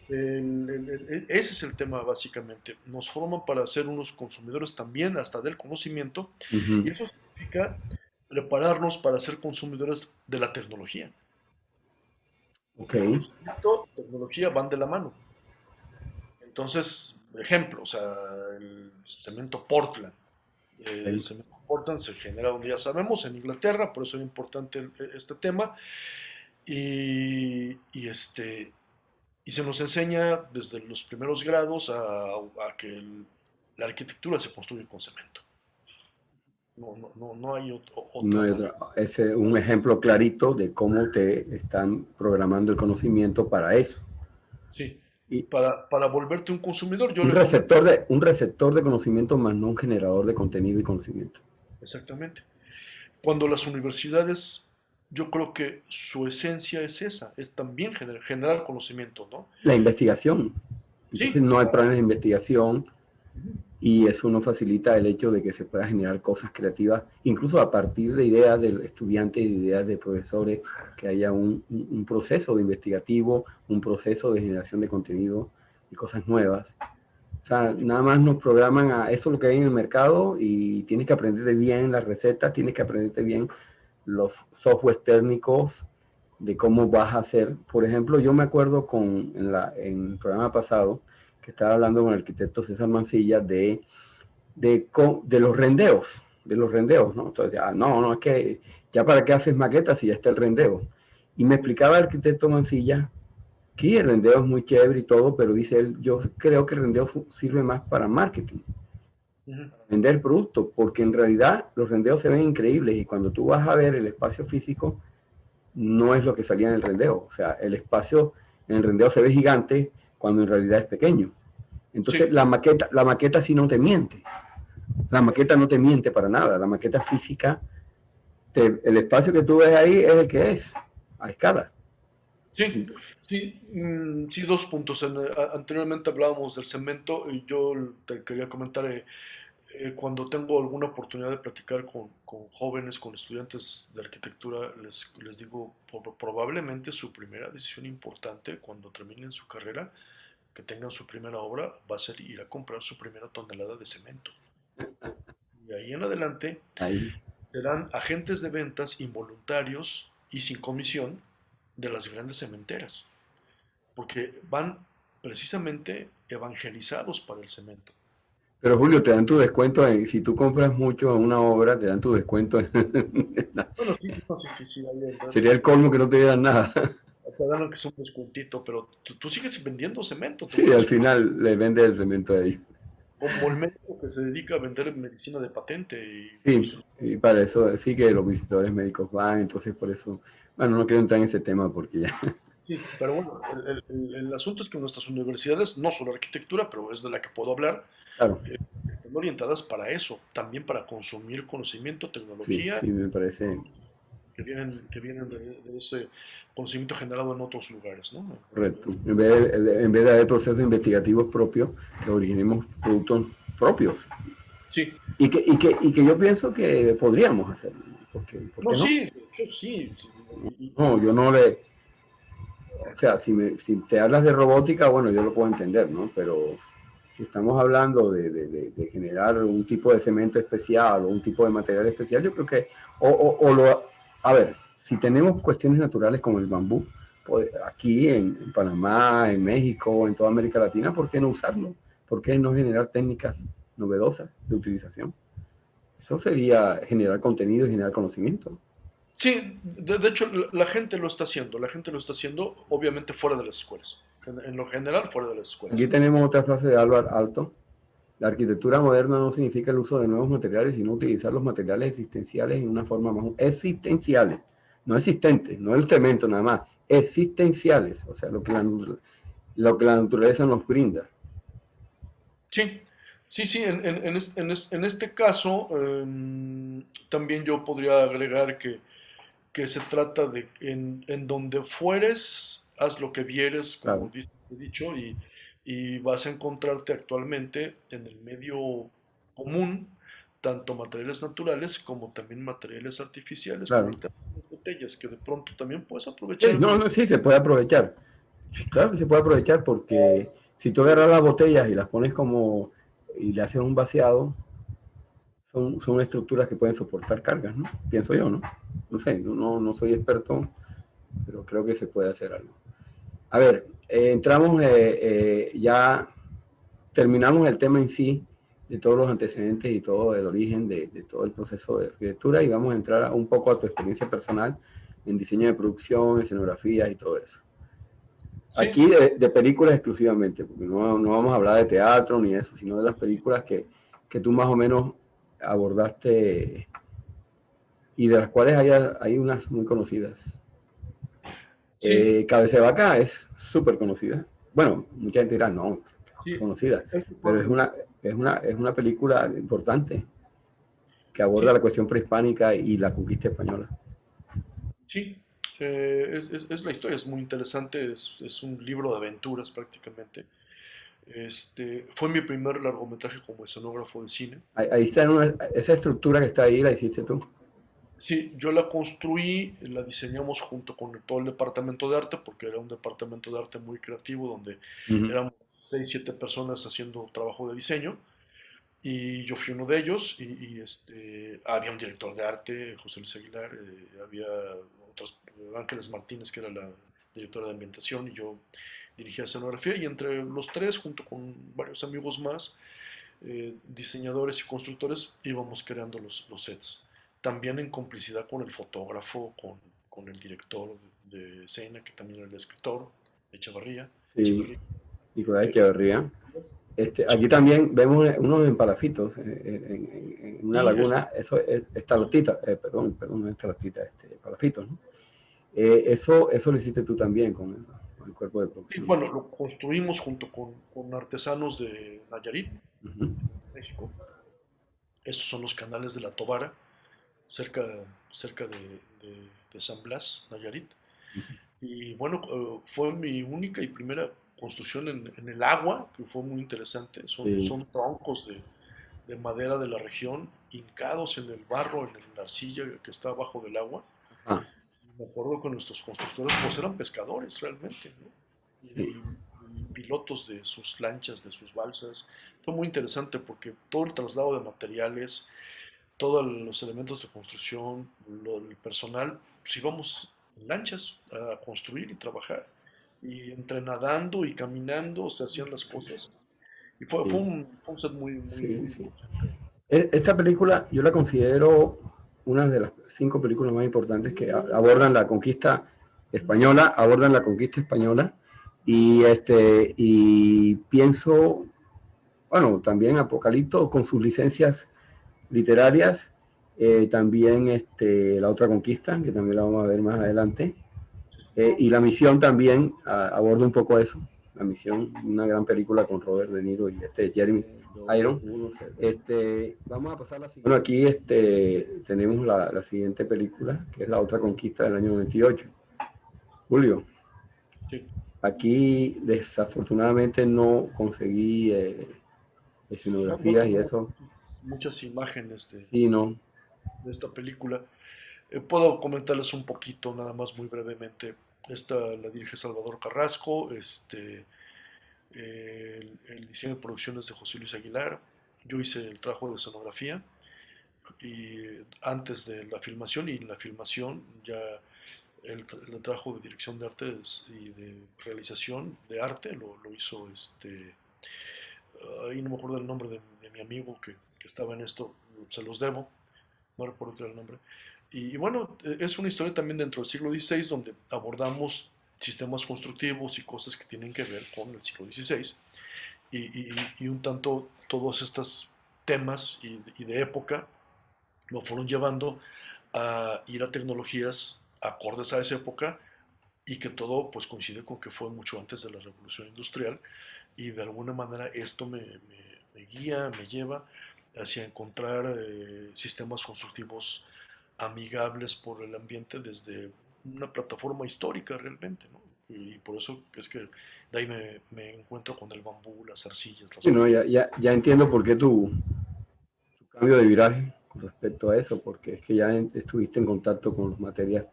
Ese es el tema básicamente. Nos forman para ser unos consumidores también hasta del conocimiento, Uh -huh. y eso significa prepararnos para ser consumidores de la tecnología. Ok. Y conocimiento, tecnología van de la mano. Entonces, ejemplo, o sea, el cemento Portland. El Okay. cemento Portland se genera donde ya sabemos, en Inglaterra, por eso es importante este tema. Y y se nos enseña desde los primeros grados a que la arquitectura se construye con cemento. No hay No otra hay manera. otra. Es un ejemplo clarito de cómo te están programando el conocimiento para eso. Sí, Y para volverte un consumidor, yo le comento un receptor de conocimiento más no un generador de contenido y conocimiento. exactamente. Cuando las universidades, yo creo que su esencia es esa, es también generar conocimiento, ¿no? La investigación. Entonces Sí, no hay claro. planes de investigación Ujú. y eso no facilita el hecho de que se pueda generar cosas creativas, incluso a partir de ideas del estudiante y de ideas de profesores, que haya un proceso de investigativo, un proceso de generación de contenido y cosas nuevas. O sea, nada más nos programan a eso lo que hay en el mercado y tienes que aprenderte bien las recetas, tienes que aprenderte bien los softwares técnicos de cómo vas a hacer. Por ejemplo, yo me acuerdo en el programa pasado que estaba hablando con el arquitecto César Mancilla de los rendeos, ¿no? Entonces, no, es que ya para qué haces maquetas si ya está el rendeo. Y me explicaba el arquitecto Mancilla que el rendeo es muy chévere y todo, pero dice él, yo creo que el rendeo sirve más para marketing, Ujú. vender productos, porque en realidad los rendeos se ven increíbles y cuando tú vas a ver el espacio físico, no es lo que salía en el rendeo. O sea, el espacio en el rendeo se ve gigante cuando en realidad es pequeño. Entonces Sí, la maqueta sí no te miente. La maqueta no te miente para nada. La maqueta física, el espacio que tú ves ahí es el que es, a escala. sí, sí, sí, dos puntos. Anteriormente hablábamos del cemento y yo te quería comentar, cuando tengo alguna oportunidad de platicar con jóvenes, con estudiantes de arquitectura, les digo, probablemente su primera decisión importante cuando terminen su carrera, que tengan su primera obra, va a ser ir a comprar su primera tonelada de cemento. Y ahí en adelante Ahí. serán agentes de ventas involuntarios y sin comisión de las grandes cementeras, porque van precisamente evangelizados para el cemento. Pero Julio, te dan tu descuento si tú compras mucho en una obra, te dan tu descuento. Bueno, sí, no, sí, sí, sí, ahí Sería el colmo que no te dieran nada. te dan aunque sea un descuentito, pero tú sigues vendiendo cemento, te Sí, al vuelves final le vende el cemento ahí. como el médico que se dedica a vender medicina de patente y Sí, pues y para eso sí que los visitadores médicos van, entonces por eso, bueno, no quiero entrar en ese tema porque ya, sí, pero bueno, el asunto es que nuestras universidades, no solo arquitectura, pero es de la que puedo hablar, claro, están orientadas para eso, también para consumir conocimiento, sí, tecnología, sí, me parece que vienen de ese conocimiento generado en otros lugares, ¿no? correcto. En vez de haber procesos investigativos propios, que originemos productos propios. Sí, Y que yo pienso que podríamos hacerlo. ¿Por no, qué no? sí, de hecho sí, sí, No, yo no le, o sea, si te hablas de robótica, bueno, yo lo puedo entender, ¿no? Pero si estamos hablando de generar un tipo de cemento especial o un tipo de material especial, yo creo que, a ver, si tenemos cuestiones naturales como el bambú, pues aquí en Panamá, en México, en toda América Latina, ¿por qué no usarlo? ¿Por qué no generar técnicas novedosas de utilización? Eso sería generar contenido y generar conocimiento. sí, de hecho la gente lo está haciendo, la gente lo está haciendo obviamente fuera de las escuelas, en lo general fuera de las Aquí escuelas. tenemos otra frase de Álvaro Alto. La arquitectura moderna no significa el uso de nuevos materiales, sino utilizar los materiales existenciales en una forma más existenciales, no existentes, no el cemento nada más, existenciales, o sea, lo que la naturaleza nos brinda. Sí, sí, sí, en este caso también yo podría agregar que se trata de en donde fueres, haz lo que vieres, como Claro, dice el dicho, y vas a encontrarte actualmente en el medio común tanto materiales naturales como también materiales artificiales, como claro. el tema de las botellas, que de pronto también puedes Sí, aprovechar no, algunos. no, sí, se puede aprovechar. Sí, claro que se puede aprovechar porque si tú agarras las botellas y las pones y le haces un vaciado, son estructuras que pueden soportar cargas, ¿no? Pienso yo, ¿no? No sé, no soy experto, pero creo que se puede hacer algo. A ver, entramos, ya terminamos el tema en sí, de todos los antecedentes y todo el origen de todo el proceso de arquitectura y vamos a entrar un poco a tu experiencia personal en diseño de producción, escenografías y todo eso. Sí, Aquí de películas exclusivamente, porque no vamos a hablar de teatro ni eso, sino de las películas que tú más o menos abordaste y de las cuales hay unas muy conocidas. sí, Cabeza de Vaca es súper conocida. Bueno, mucha gente dirá, no, es sí, conocida, este pero fue es mi, una, es una, es una película importante que aborda sí, la cuestión prehispánica y la conquista española. sí, es la historia, es muy interesante, es un libro de aventuras prácticamente. Fue mi primer largometraje como escenógrafo de cine. Ahí está, esa estructura que está ahí, la hiciste tú. Sí, yo la construí, la diseñamos junto con todo el departamento de arte, porque era un departamento de arte muy creativo, donde Uh -huh. éramos 6 7 personas haciendo trabajo de diseño, y yo fui uno de ellos, había un director de arte, José Luis Aguilar, había otros, Ángeles Martínez, que era la directora de ambientación, y yo dirigía escenografía, y entre los tres, junto con varios amigos más, diseñadores y constructores, íbamos creando los sets. También en complicidad con el fotógrafo, con el director de escena, que también era el escritor, Echevarría. Sí, Echeverría. Nicolás Es- Echeverría. Eche- Aquí también vemos unos en palafitos, en una sí, laguna, eso es estalactita, perdón, no es estalactita, palafitos, ¿no? Eso lo hiciste tú también con el cuerpo de sí, producción. bueno, lo construimos junto con artesanos de Nayarit, Uh -huh. México. Estos son los canales de la Tobara, cerca, cerca de San Blas, Nayarit. Uh -huh. Y bueno, fue mi única y primera construcción en el agua, que fue muy interesante. Son, Sí. son troncos de madera de la región, hincados en el barro, en la arcilla que está abajo del agua. Ah, Me acuerdo que nuestros constructores pues eran pescadores realmente, ¿no? sí. Y pilotos de sus lanchas, de sus balsas. Fue muy interesante porque todo el traslado de materiales, todos los elementos de construcción, el personal, pues íbamos en lanchas a construir y trabajar. y entre nadando y caminando se hacían las cosas. Y Sí, fue un set muy, muy, sí, muy sí. interesante. Esta película yo la considero una de las 5 películas más importantes que abordan la conquista española, y pienso, bueno, también Apocalipto con sus licencias literarias, también La Otra Conquista, que también la vamos a ver más adelante, y La Misión también aborda un poco eso. La Misión, una gran película con Robert De Niro y Jeremy Iron. Vamos a pasar la siguiente. Bueno, aquí tenemos la siguiente película, que es La Otra Conquista del año 98. Julio, Sí, aquí desafortunadamente no conseguí no escenografías y tengo eso. muchas imágenes Sí, no. de esta película. Puedo comentarles un poquito, nada más muy brevemente. Esta la dirige Salvador Carrasco, el diseño de producciones de José Luis Aguilar. Yo hice el trabajo de escenografía y antes de la filmación y en la filmación ya el trabajo de dirección de arte y de realización de arte lo hizo ahí no me acuerdo el nombre de mi amigo que estaba en esto, se los debo, no recuerdo qué era el nombre. Y bueno, es una historia también dentro del siglo XVI donde abordamos sistemas constructivos y cosas que tienen que ver con el siglo XVI y un tanto todos estos temas y de época lo fueron llevando a ir a tecnologías acordes a esa época y que todo pues coincide con que fue mucho antes de la revolución industrial y de alguna manera esto me guía, me lleva hacia encontrar sistemas constructivos amigables por el ambiente desde una plataforma histórica realmente, ¿no? Y por eso es que de ahí me encuentro con el bambú, las arcillas, las Sí, no, piedras. ya entiendo por qué tu cambio de viraje con respecto a eso, porque es que ya estuviste en contacto con las materias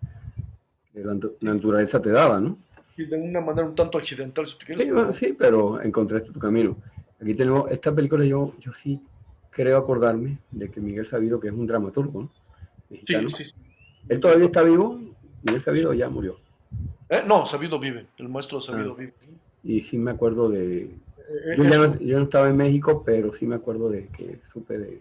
que la naturaleza te daba, ¿no? Y de una manera un tanto accidental, si tú quieres, Sí, pero bueno, no. sí, pero encontraste tu camino. Aquí tenemos esta película, yo sí creo acordarme de que Miguel Sabido, que es un dramaturgo, ¿no? Sí, Mexicano, sí, sí. él Buen todavía director. está vivo, Miguel Sí. Sabido ya murió. No, Sabido vive, el maestro Ah, Sabido vive. y sí me acuerdo yo ya Es no, un, yo no estaba en México, pero sí me acuerdo de que supe de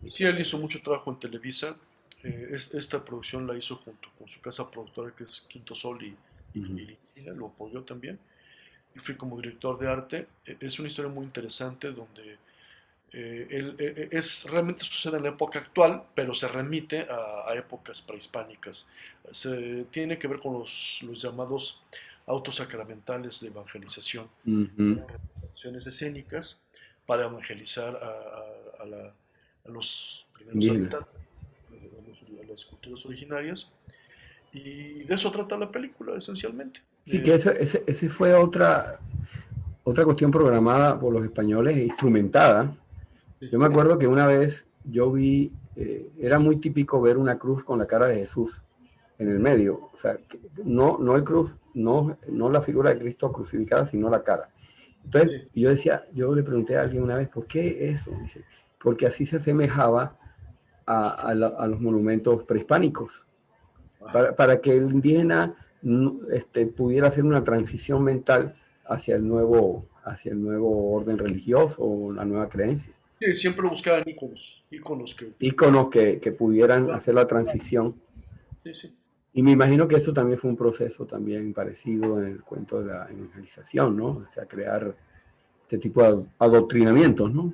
sí, que él hizo mucho trabajo en Televisa. Esta producción la hizo junto con su casa productora que es Quinto Sol uh-huh. y Lichina, lo apoyó también. Y fui como director de arte. Es una historia muy interesante donde realmente sucede en la época actual, pero se remite a épocas prehispánicas. Se tiene que ver con los llamados autos sacramentales de evangelización. Uh-huh. Eran representaciones escénicas para evangelizar a los primeros Indígena. habitantes, a las culturas originarias. Y de eso trata la película, esencialmente. Sí, que ese fue otra cuestión programada por los españoles, instrumentada. Sí, Yo me acuerdo que una vez yo vi, era muy típico ver una cruz con la cara de Jesús en el ujú, medio. O sea, no el cruz, no la figura de Cristo crucificada, sino la cara. Entonces sí, yo decía, yo le pregunté a alguien una vez, ¿por qué eso? Dice, porque así se asemejaba a los monumentos prehispánicos, ajá. para que el indígena pudiera hacer una transición mental hacia el nuevo orden religioso o la nueva creencia. Sí, siempre buscaban íconos Íconos que pudieran hacer la transición. sí, sí. Y me imagino que esto también fue un proceso también parecido en el cuento de la evangelización, ¿no? O sea, crear este tipo de adoctrinamientos, ¿no?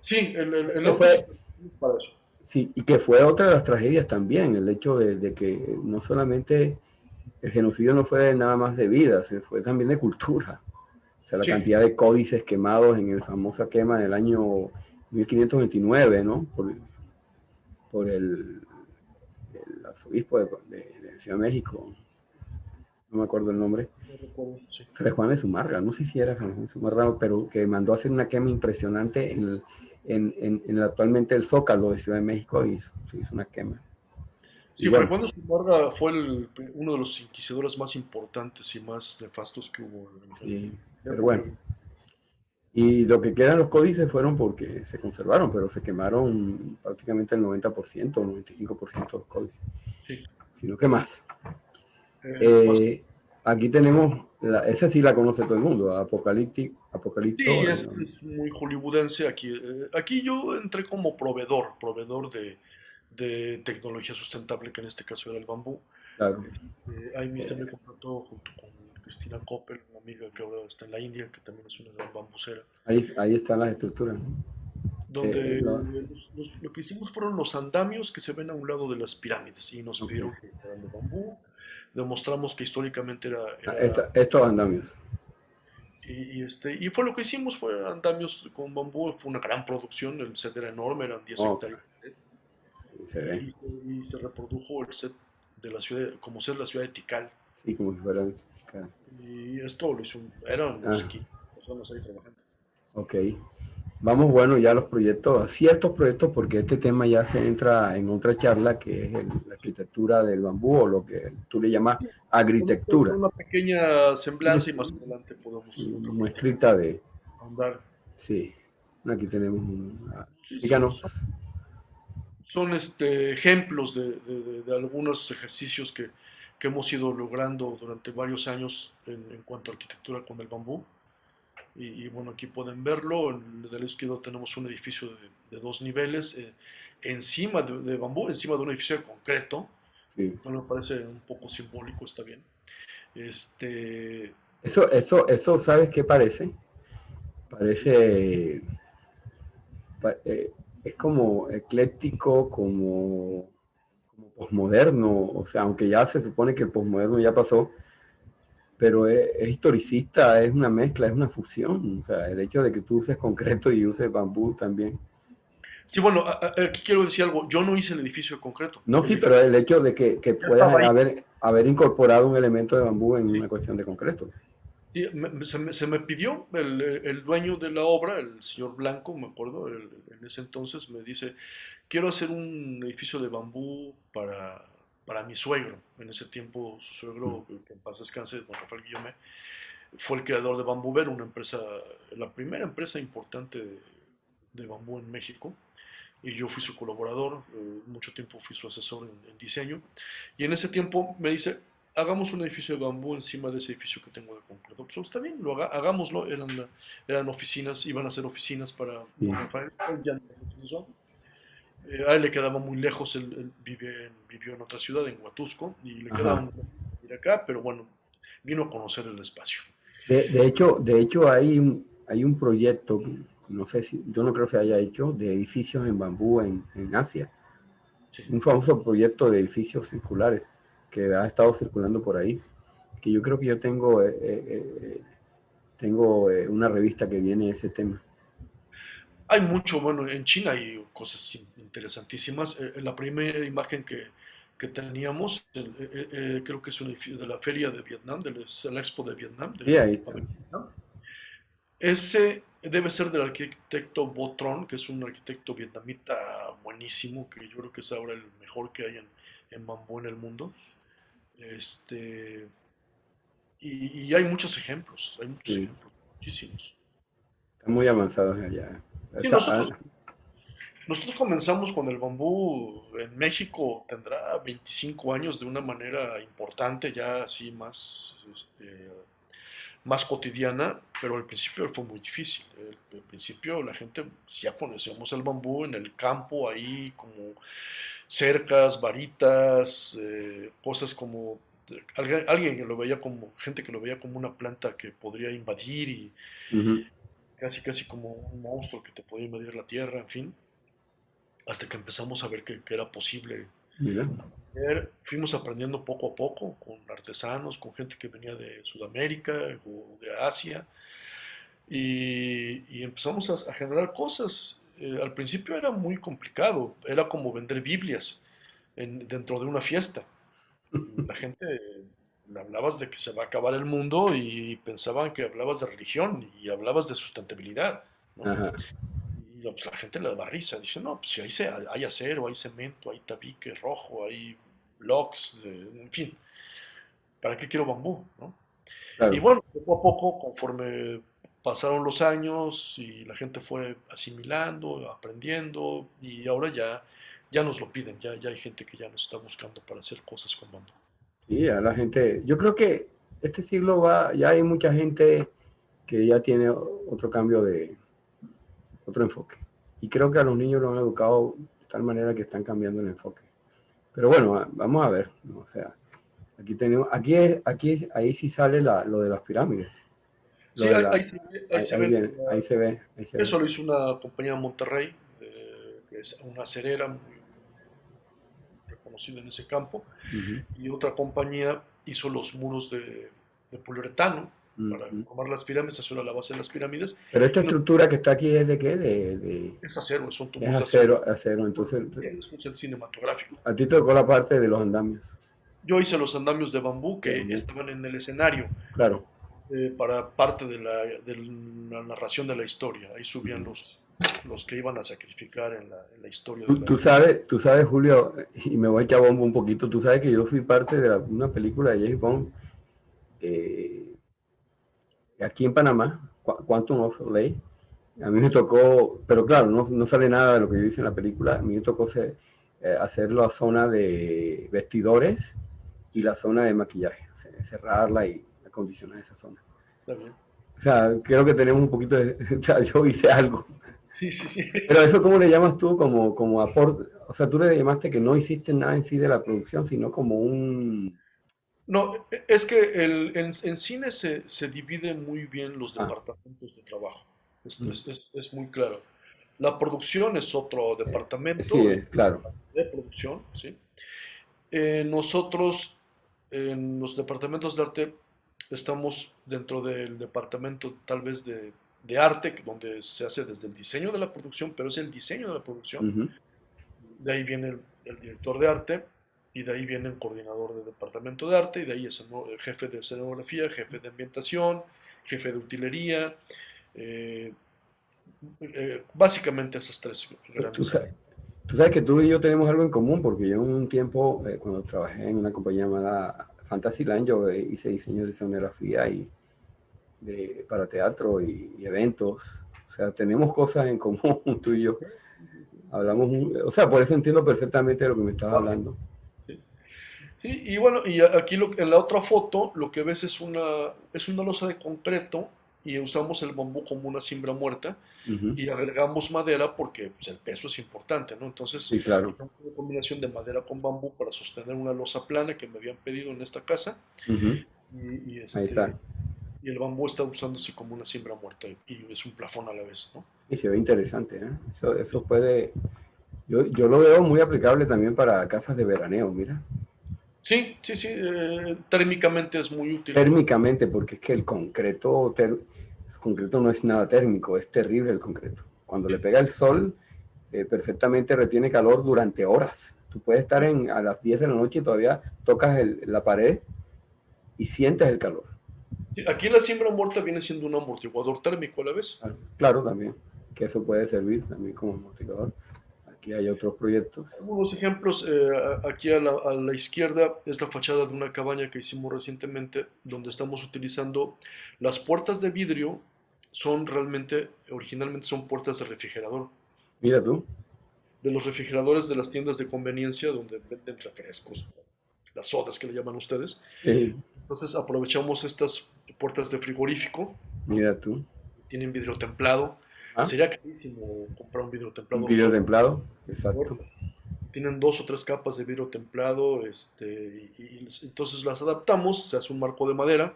Sí, el Que auto es fue, para eso. sí, y que fue otra de las tragedias también, el hecho de que no solamente el genocidio no fue nada más de vidas, fue también de cultura. O sea, la Sí, cantidad de códices quemados en el famosa quema del año 1529, ¿no? Por el arzobispo de Ciudad de México, no me acuerdo el nombre, no recuerdo, sí. Fray Juan de Zumárraga, no sé si era Fray Juan de Zumárraga, pero que mandó a hacer una quema impresionante actualmente el Zócalo de Ciudad de México y se hizo una quema. Y Sí, Fray bueno, Juan de Zumárraga fue uno de los inquisidores más importantes y más nefastos que hubo en sí, la pero época. bueno. Y lo que quedan los códices fueron porque se conservaron, pero se quemaron prácticamente el 90%, 95% de los códices, Sí. sino que más. Más, Eh, aquí tenemos, esa sí la conoce todo el mundo, Sí, Apocalipto. este es muy hollywoodense. Aquí yo entré como proveedor de tecnología sustentable, que en este caso era el bambú. Claro, Ahí mi se eh, me contrató junto con Cristina Coppel, una amiga que ahora está en la India, que también es una gran bambucera, ahí están las estructuras, ¿no? donde Lo- lo que hicimos fueron los andamios que se ven a un lado de las pirámides y nos ok. pidieron que fueran de bambú. Demostramos que históricamente Estos andamios. y fue lo que hicimos, fue andamios con bambú, fue una gran producción, el set era enorme, eran 10 Ok, hectáreas de set, se ve. y se reprodujo el set de la ciudad, como ser la ciudad de Tikal. Sí, como si fueran. Claro. Y esto eran unos Ah, 15 personas ahí trabajando. ok. Vamos, bueno, ya a los proyectos, a ciertos proyectos, porque este tema ya se entra en otra charla, que es la arquitectura del bambú, o lo que tú le llamas agritectura. Una pequeña semblanza y Una, más adelante podemos sí, en otro capítulo muestrita de. ahondar. Sí, aquí tenemos Sí, explícanos. son ejemplos de algunos ejercicios que hemos ido logrando durante varios años en cuanto a arquitectura con el bambú. Bueno, aquí pueden verlo. En el de la izquierda tenemos un edificio de 2 niveles encima de bambú, encima de un edificio de concreto. Sí. No me parece un poco simbólico, está bien. Este, Eso, ¿sabes qué parece? sí, Parece, es como ecléctico, como posmoderno, o sea, aunque ya se supone que el posmoderno ya pasó, pero es historicista, es una mezcla, es una fusión, o sea, el hecho de que tú uses concreto y uses bambú también. sí, bueno, aquí quiero decir algo. Yo no hice el edificio de concreto. No, El sí, pero edificio el hecho de que ya puedas estaba ahí. haber incorporado un elemento de bambú en Sí. una cuestión de concreto. Sí, se me pidió el dueño de la obra, el señor Blanco, me acuerdo, en ese entonces me dice, quiero hacer un edificio de bambú para mi suegro. En ese tiempo su Mm. suegro, que en paz descanse, don Rafael Guillomé, fue el creador de Bambuver, una empresa, la primera empresa importante de bambú en México. Y yo fui su colaborador, mucho tiempo fui su asesor en diseño. Y en ese tiempo me dice, hagamos un edificio de bambú encima de ese edificio que tengo de concreto. Pues está bien, hagámoslo. Eran oficinas, iban a ser oficinas para Sí. don Rafael, él ya no lo utilizó. A él le quedaba muy lejos, él vivió en otra ciudad, en Huatusco, y le quedaba Ajá. muy lejos ir acá, pero bueno, vino a conocer el espacio. De hecho hay un proyecto, no sé si, yo no creo que se haya hecho, de edificios en bambú en Asia. Sí. Un famoso proyecto de edificios circulares que ha estado circulando por ahí, que yo creo que yo tengo una revista que viene de ese tema. Hay mucho, bueno, en China hay cosas interesantísimas. La primera imagen que teníamos, creo que es un edificio de la feria de Vietnam, la Expo de Vietnam, Sí, del ahí está. pabellón de Vietnam. Ese debe ser del arquitecto Botron, que es un arquitecto vietnamita buenísimo, que yo creo que es ahora el mejor que hay en bambú en el mundo. Este, y hay muchos Sí, ejemplos, muchísimos. están muy avanzados allá. Sí, nosotros comenzamos con el bambú en México, tendrá 25 años de una manera importante, ya así más cotidiana, pero al principio fue muy difícil. Al principio la gente ya conocíamos el bambú en el campo, ahí como cercas, varitas, cosas como alguien que lo veía como, gente que lo veía como una planta que podría invadir y Ujú. casi como un monstruo que te podía invadir la tierra, en fin, hasta que empezamos a ver que era posible. Mira, Fuimos aprendiendo poco a poco con artesanos, con gente que venía de Sudamérica o de Asia y empezamos a generar cosas. Al principio era muy complicado, era como vender Biblias dentro de una fiesta. La gente le hablabas de que se va a acabar el mundo y pensaban que hablabas de religión y hablabas de sustentabilidad, ¿no? ajá, Y pues, la gente le daba risa, dice, no, pues si hay acero, hay cemento, hay tabique rojo, hay blocks, en fin, ¿para qué quiero bambú? ¿No? Y claro. bueno, poco a poco, conforme pasaron los años y la gente fue asimilando, aprendiendo, y ahora ya nos lo piden, ya hay gente que ya nos está buscando para hacer cosas con bambú. Sí, a la gente, yo creo que este siglo va, ya hay mucha gente que ya tiene otro cambio de, otro enfoque. Y creo que a los niños los han educado de tal manera que están cambiando el enfoque. Pero bueno, vamos a ver, ¿no? O sea, aquí tenemos, ahí sí sale lo de las pirámides. Lo Sí, de ahí se ahí ven. viene, ahí se ve, ahí se ve. Eso lo hizo una compañía de Monterrey, que es una cerera muy reconocida en ese campo, Uh -huh, y otra compañía hizo los muros de poliuretano uh para -huh. formar las pirámides, eso era la base de las pirámides. Pero esta Y no, estructura que está aquí es de qué? es acero, son Es tubos de acero. acero, acero. Entonces, Es un set cinematográfico. a ti te tocó la parte de los andamios Yo hice los andamios de bambú de que bambú. estaban en el escenario Claro. para parte de la narración de la historia. Ahí Uh subían -huh. los que iban a sacrificar en la historia de la... Tú sabes, Julio, y me voy a echar bombo un poquito, tú sabes que yo fui parte de una película de James Bond eh, aquí en Panamá, Quantum of Lay. A mí me tocó, pero claro, no sale nada de lo que yo hice en la película. A mí me tocó hacer la zona de vestidores y la zona de maquillaje, o sea, cerrarla y acondicionar esa zona. Está bien. O sea, creo que tenemos un poquito de, o sea, yo hice algo. Sí, sí, sí. Pero eso, ¿cómo le llamas tú como aporte? O sea, tú le llamaste que no hiciste nada en sí de la producción, sino como un... No, es que en cine se divide muy bien los Ah, departamentos de trabajo. mm, Es muy claro. La producción es otro sí, departamento, es claro. de producción, ¿sí? Nosotros, en los departamentos de arte, estamos dentro del departamento tal vez de arte, donde se hace desde el diseño de la producción, pero es el diseño de la producción. Uh -huh. De ahí viene el director de arte, y de ahí viene el coordinador de departamento de arte, y de ahí es el jefe de escenografía, jefe de ambientación, jefe de utilería, eh, básicamente esas tres Tú, grandes sa- áreas. Tú sabes que tú y yo tenemos algo en común, porque yo en un tiempo, cuando trabajé en una compañía llamada Fantasyland, yo hice diseño de escenografía para teatro y eventos. O sea, tenemos cosas en común, tú y yo. Sí, sí, sí. Hablamos, o sea, por eso entiendo perfectamente lo que me estás Fácil. hablando. Sí. Sí, y bueno, y aquí en la otra foto lo que ves es una losa de concreto, y usamos el bambú como una cimbra muerta Uh -huh. y agregamos madera porque pues, el peso es importante, ¿no? Entonces, Sí, claro. hicimos una combinación de madera con bambú para sostener una losa plana que me habían pedido en esta casa, Uh -huh. y, Ahí está. y el bambú está usándose como una cimbra muerta, y es un plafón a la vez, ¿no? Y se ve interesante, ¿eh? Eso puede... Yo lo veo muy aplicable también para casas de veraneo, mira. Sí, sí, sí, térmicamente es muy útil. Térmicamente, porque es que el concreto no es nada térmico, es terrible el concreto. Cuando le pega el sol, perfectamente retiene calor durante horas. Tú puedes estar a las 10 de la noche y todavía tocas la pared y sientes el calor. Sí, aquí la cimbra muerta viene siendo un amortiguador térmico a la vez. Claro, claro, también, que eso puede servir también como amortiguador. Aquí hay otros proyectos. Algunos ejemplos, aquí a la izquierda es la fachada de una cabaña que hicimos recientemente, donde estamos utilizando las puertas de vidrio, son realmente, originalmente son puertas de refrigerador, Mira tú. de los refrigeradores de las tiendas de conveniencia donde venden refrescos, las sodas que le llaman ustedes. Eh, Entonces aprovechamos estas puertas de frigorífico, Mira tú. tienen vidrio templado. Ah, Sería carísimo comprar un vidrio un templado vidrio solo. templado. Exacto. Tienen dos o tres capas de vidrio templado, entonces las adaptamos, se hace un marco de madera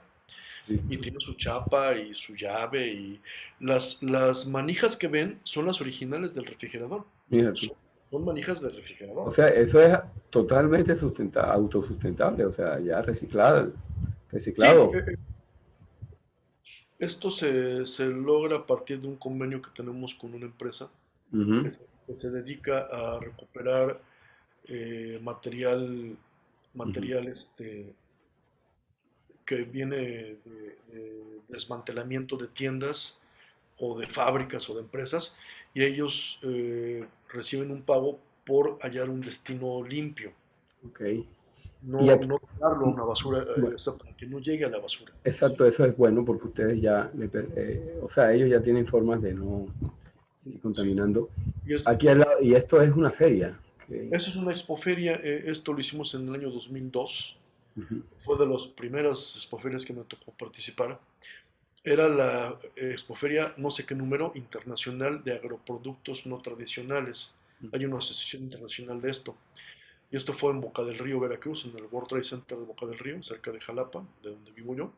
y Listo. tiene su chapa y su llave, y las manijas que ven son las originales del refrigerador, Mira tú. son, son manijas del O refrigerador. sea, eso es totalmente autosustentable, o sea, ya Sí, reciclado. esto se logra a partir de un convenio que tenemos con una empresa Ujú, que se dedica a recuperar ujú. material que viene de desmantelamiento de tiendas o de fábricas o de empresas, y ellos reciben un pago por hallar un destino limpio, Ok. Y no, aquí, no darlo a una basura, bueno, para que no llegue a la basura. ¿Sí? exacto, eso es bueno porque ustedes ya, o sea, ellos ya tienen formas de no seguir Sí. contaminando. Y Aquí al lado, y esto es una feria. Que, eso es una expoferia, esto lo hicimos en el año 2002. Ujú. Fue de las primeras expoferias que me tocó participar. Era la expoferia, no sé qué número, internacional de agroproductos no tradicionales. Hay una asociación internacional de esto. Y esto fue en Boca del Río, Veracruz, en el World Trade Center de Boca del Río, cerca de Jalapa, de donde vivo yo.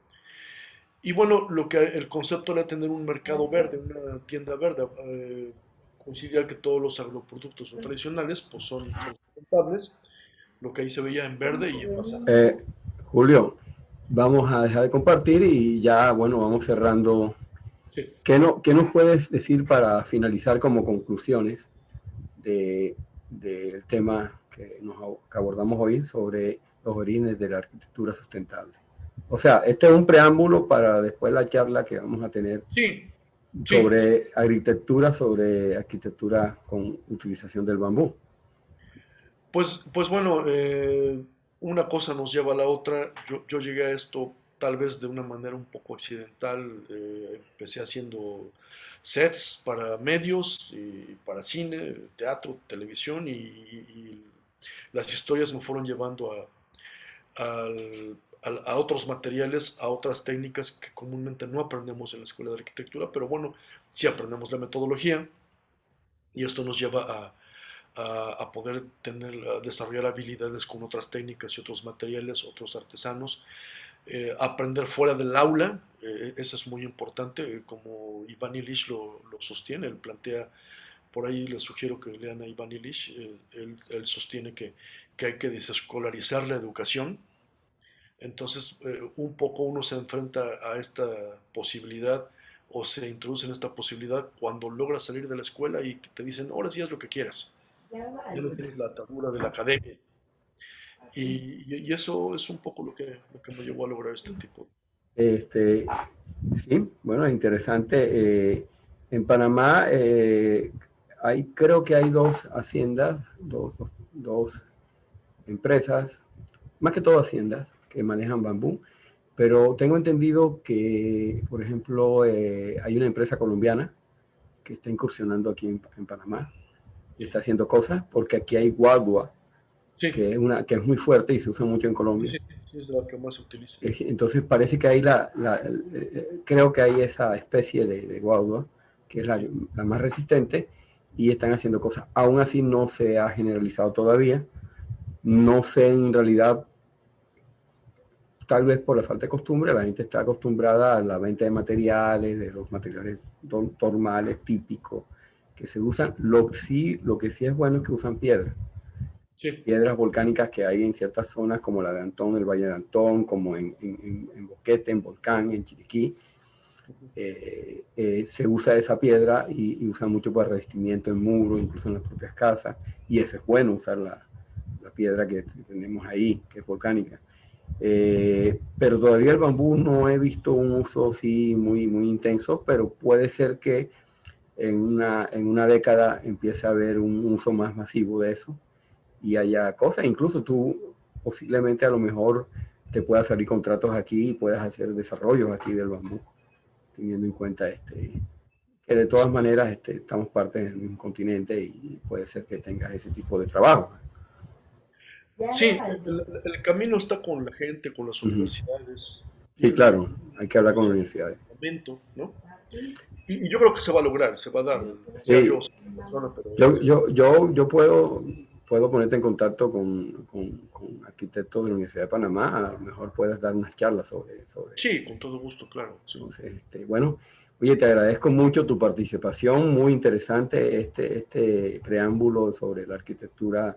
Y bueno, el concepto era tener un mercado verde, una tienda verde. Coincidía que todos los agroproductos no tradicionales pues son sustentables, lo que ahí se veía en verde y en base a... Eh, Julio, vamos a dejar de compartir y ya, bueno, vamos cerrando. Sí. ¿Qué nos puedes decir para finalizar como conclusiones del tema que abordamos hoy sobre los orígenes de la arquitectura sustentable? O sea, este es un preámbulo para después la charla que vamos a tener Sí, sí, sobre arquitectura con utilización del bambú. pues bueno, una cosa nos lleva a la otra. Yo llegué a esto tal vez de una manera un poco accidental. Empecé haciendo sets para medios, y para cine, teatro, televisión y las historias me fueron llevando a otros materiales, a otras técnicas que comúnmente no aprendemos en la escuela de arquitectura, pero bueno, sí aprendemos la metodología y esto nos lleva a poder a desarrollar habilidades con otras técnicas y otros materiales, otros artesanos, aprender fuera del aula, eso es muy importante, como Iván Illich lo sostiene, él plantea, por ahí les sugiero que lean a Iván Illich, él sostiene que hay que desescolarizar la educación. Entonces, un poco uno se enfrenta a esta posibilidad o se introduce en esta posibilidad cuando logras salir de la escuela y te dicen, ahora sí haz lo que quieras, ya no tienes la atadura de la academia. Y eso es un poco lo que me llevó a lograr este tipo. Este, sí, bueno, interesante. En Panamá creo que hay dos haciendas, dos empresas, más que todo haciendas, que manejan bambú, pero tengo entendido que, por ejemplo, hay una empresa colombiana que está incursionando aquí en Panamá y Sí, está haciendo cosas, porque aquí hay guagua, sí, que es muy fuerte y se usa mucho en sí, Colombia. sí, sí, es la que más se utiliza. Entonces parece que hay creo que hay esa especie de guagua, que es Sí, la más resistente, y están haciendo cosas. Aún así no se ha generalizado todavía. No sé en realidad, tal vez por la falta de costumbre, la gente está acostumbrada a la venta de materiales, de los materiales normales, típicos, que se usan. Lo que sí es bueno es que usan sí, piedras volcánicas que hay en ciertas zonas, como la de Antón, el Valle de Antón, como en Boquete, en Volcán, en Chiriquí. Se usa esa piedra y usa mucho para revestimiento en muros, incluso en las propias casas, y eso es bueno, usar la piedra que tenemos ahí, que es volcánica. Pero todavía el bambú no he visto un uso así muy intenso, pero puede ser que en una década empiece a haber un uso más masivo de eso y haya cosas, incluso tú posiblemente a lo mejor te puedas salir contratos aquí y puedas hacer desarrollos aquí del bambú, teniendo en cuenta que de todas maneras estamos parte del mismo continente y puede ser que tengas ese tipo de trabajo. sí, el camino está con la gente, con las Uh -huh. universidades, Sí, tienen claro, hay que hablar con las universidades. un momento, ¿no? Y yo creo que se va a lograr, se va a dar. Decía Sí, Dios en persona, pero es, yo puedo ponerte en contacto con arquitectos de la Universidad de Panamá, a lo mejor puedes dar unas charlas sobre sí, con todo gusto, claro, sí. entonces, bueno, oye, te agradezco mucho tu participación, muy interesante este preámbulo sobre la arquitectura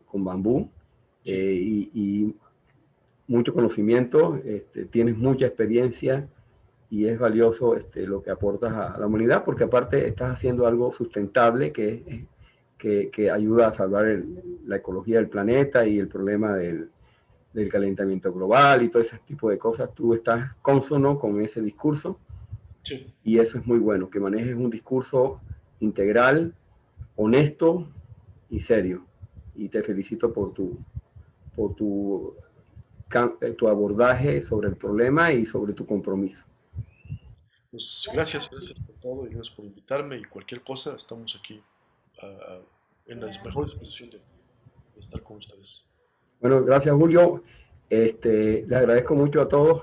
con bambú Sí, y mucho conocimiento, tienes mucha experiencia y es valioso lo que aportas a la humanidad, porque aparte estás haciendo algo sustentable que ayuda a salvar la ecología del planeta y el problema del calentamiento global y todo ese tipo de cosas. Tú estás consono con ese discurso sí. y eso es muy bueno, que manejes un discurso integral, honesto y serio. Y te felicito por tu abordaje sobre el problema y sobre tu compromiso. Pues gracias, gracias por todo y gracias por invitarme y cualquier cosa, estamos aquí ah, en la mejor disposición de estar con ustedes. Bueno, gracias Julio. Les agradezco mucho a todos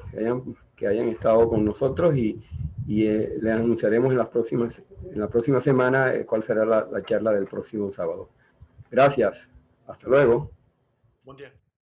que hayan estado con nosotros y les anunciaremos en la próxima semana cuál será la charla del próximo sábado. Gracias. Hasta luego. Buen día.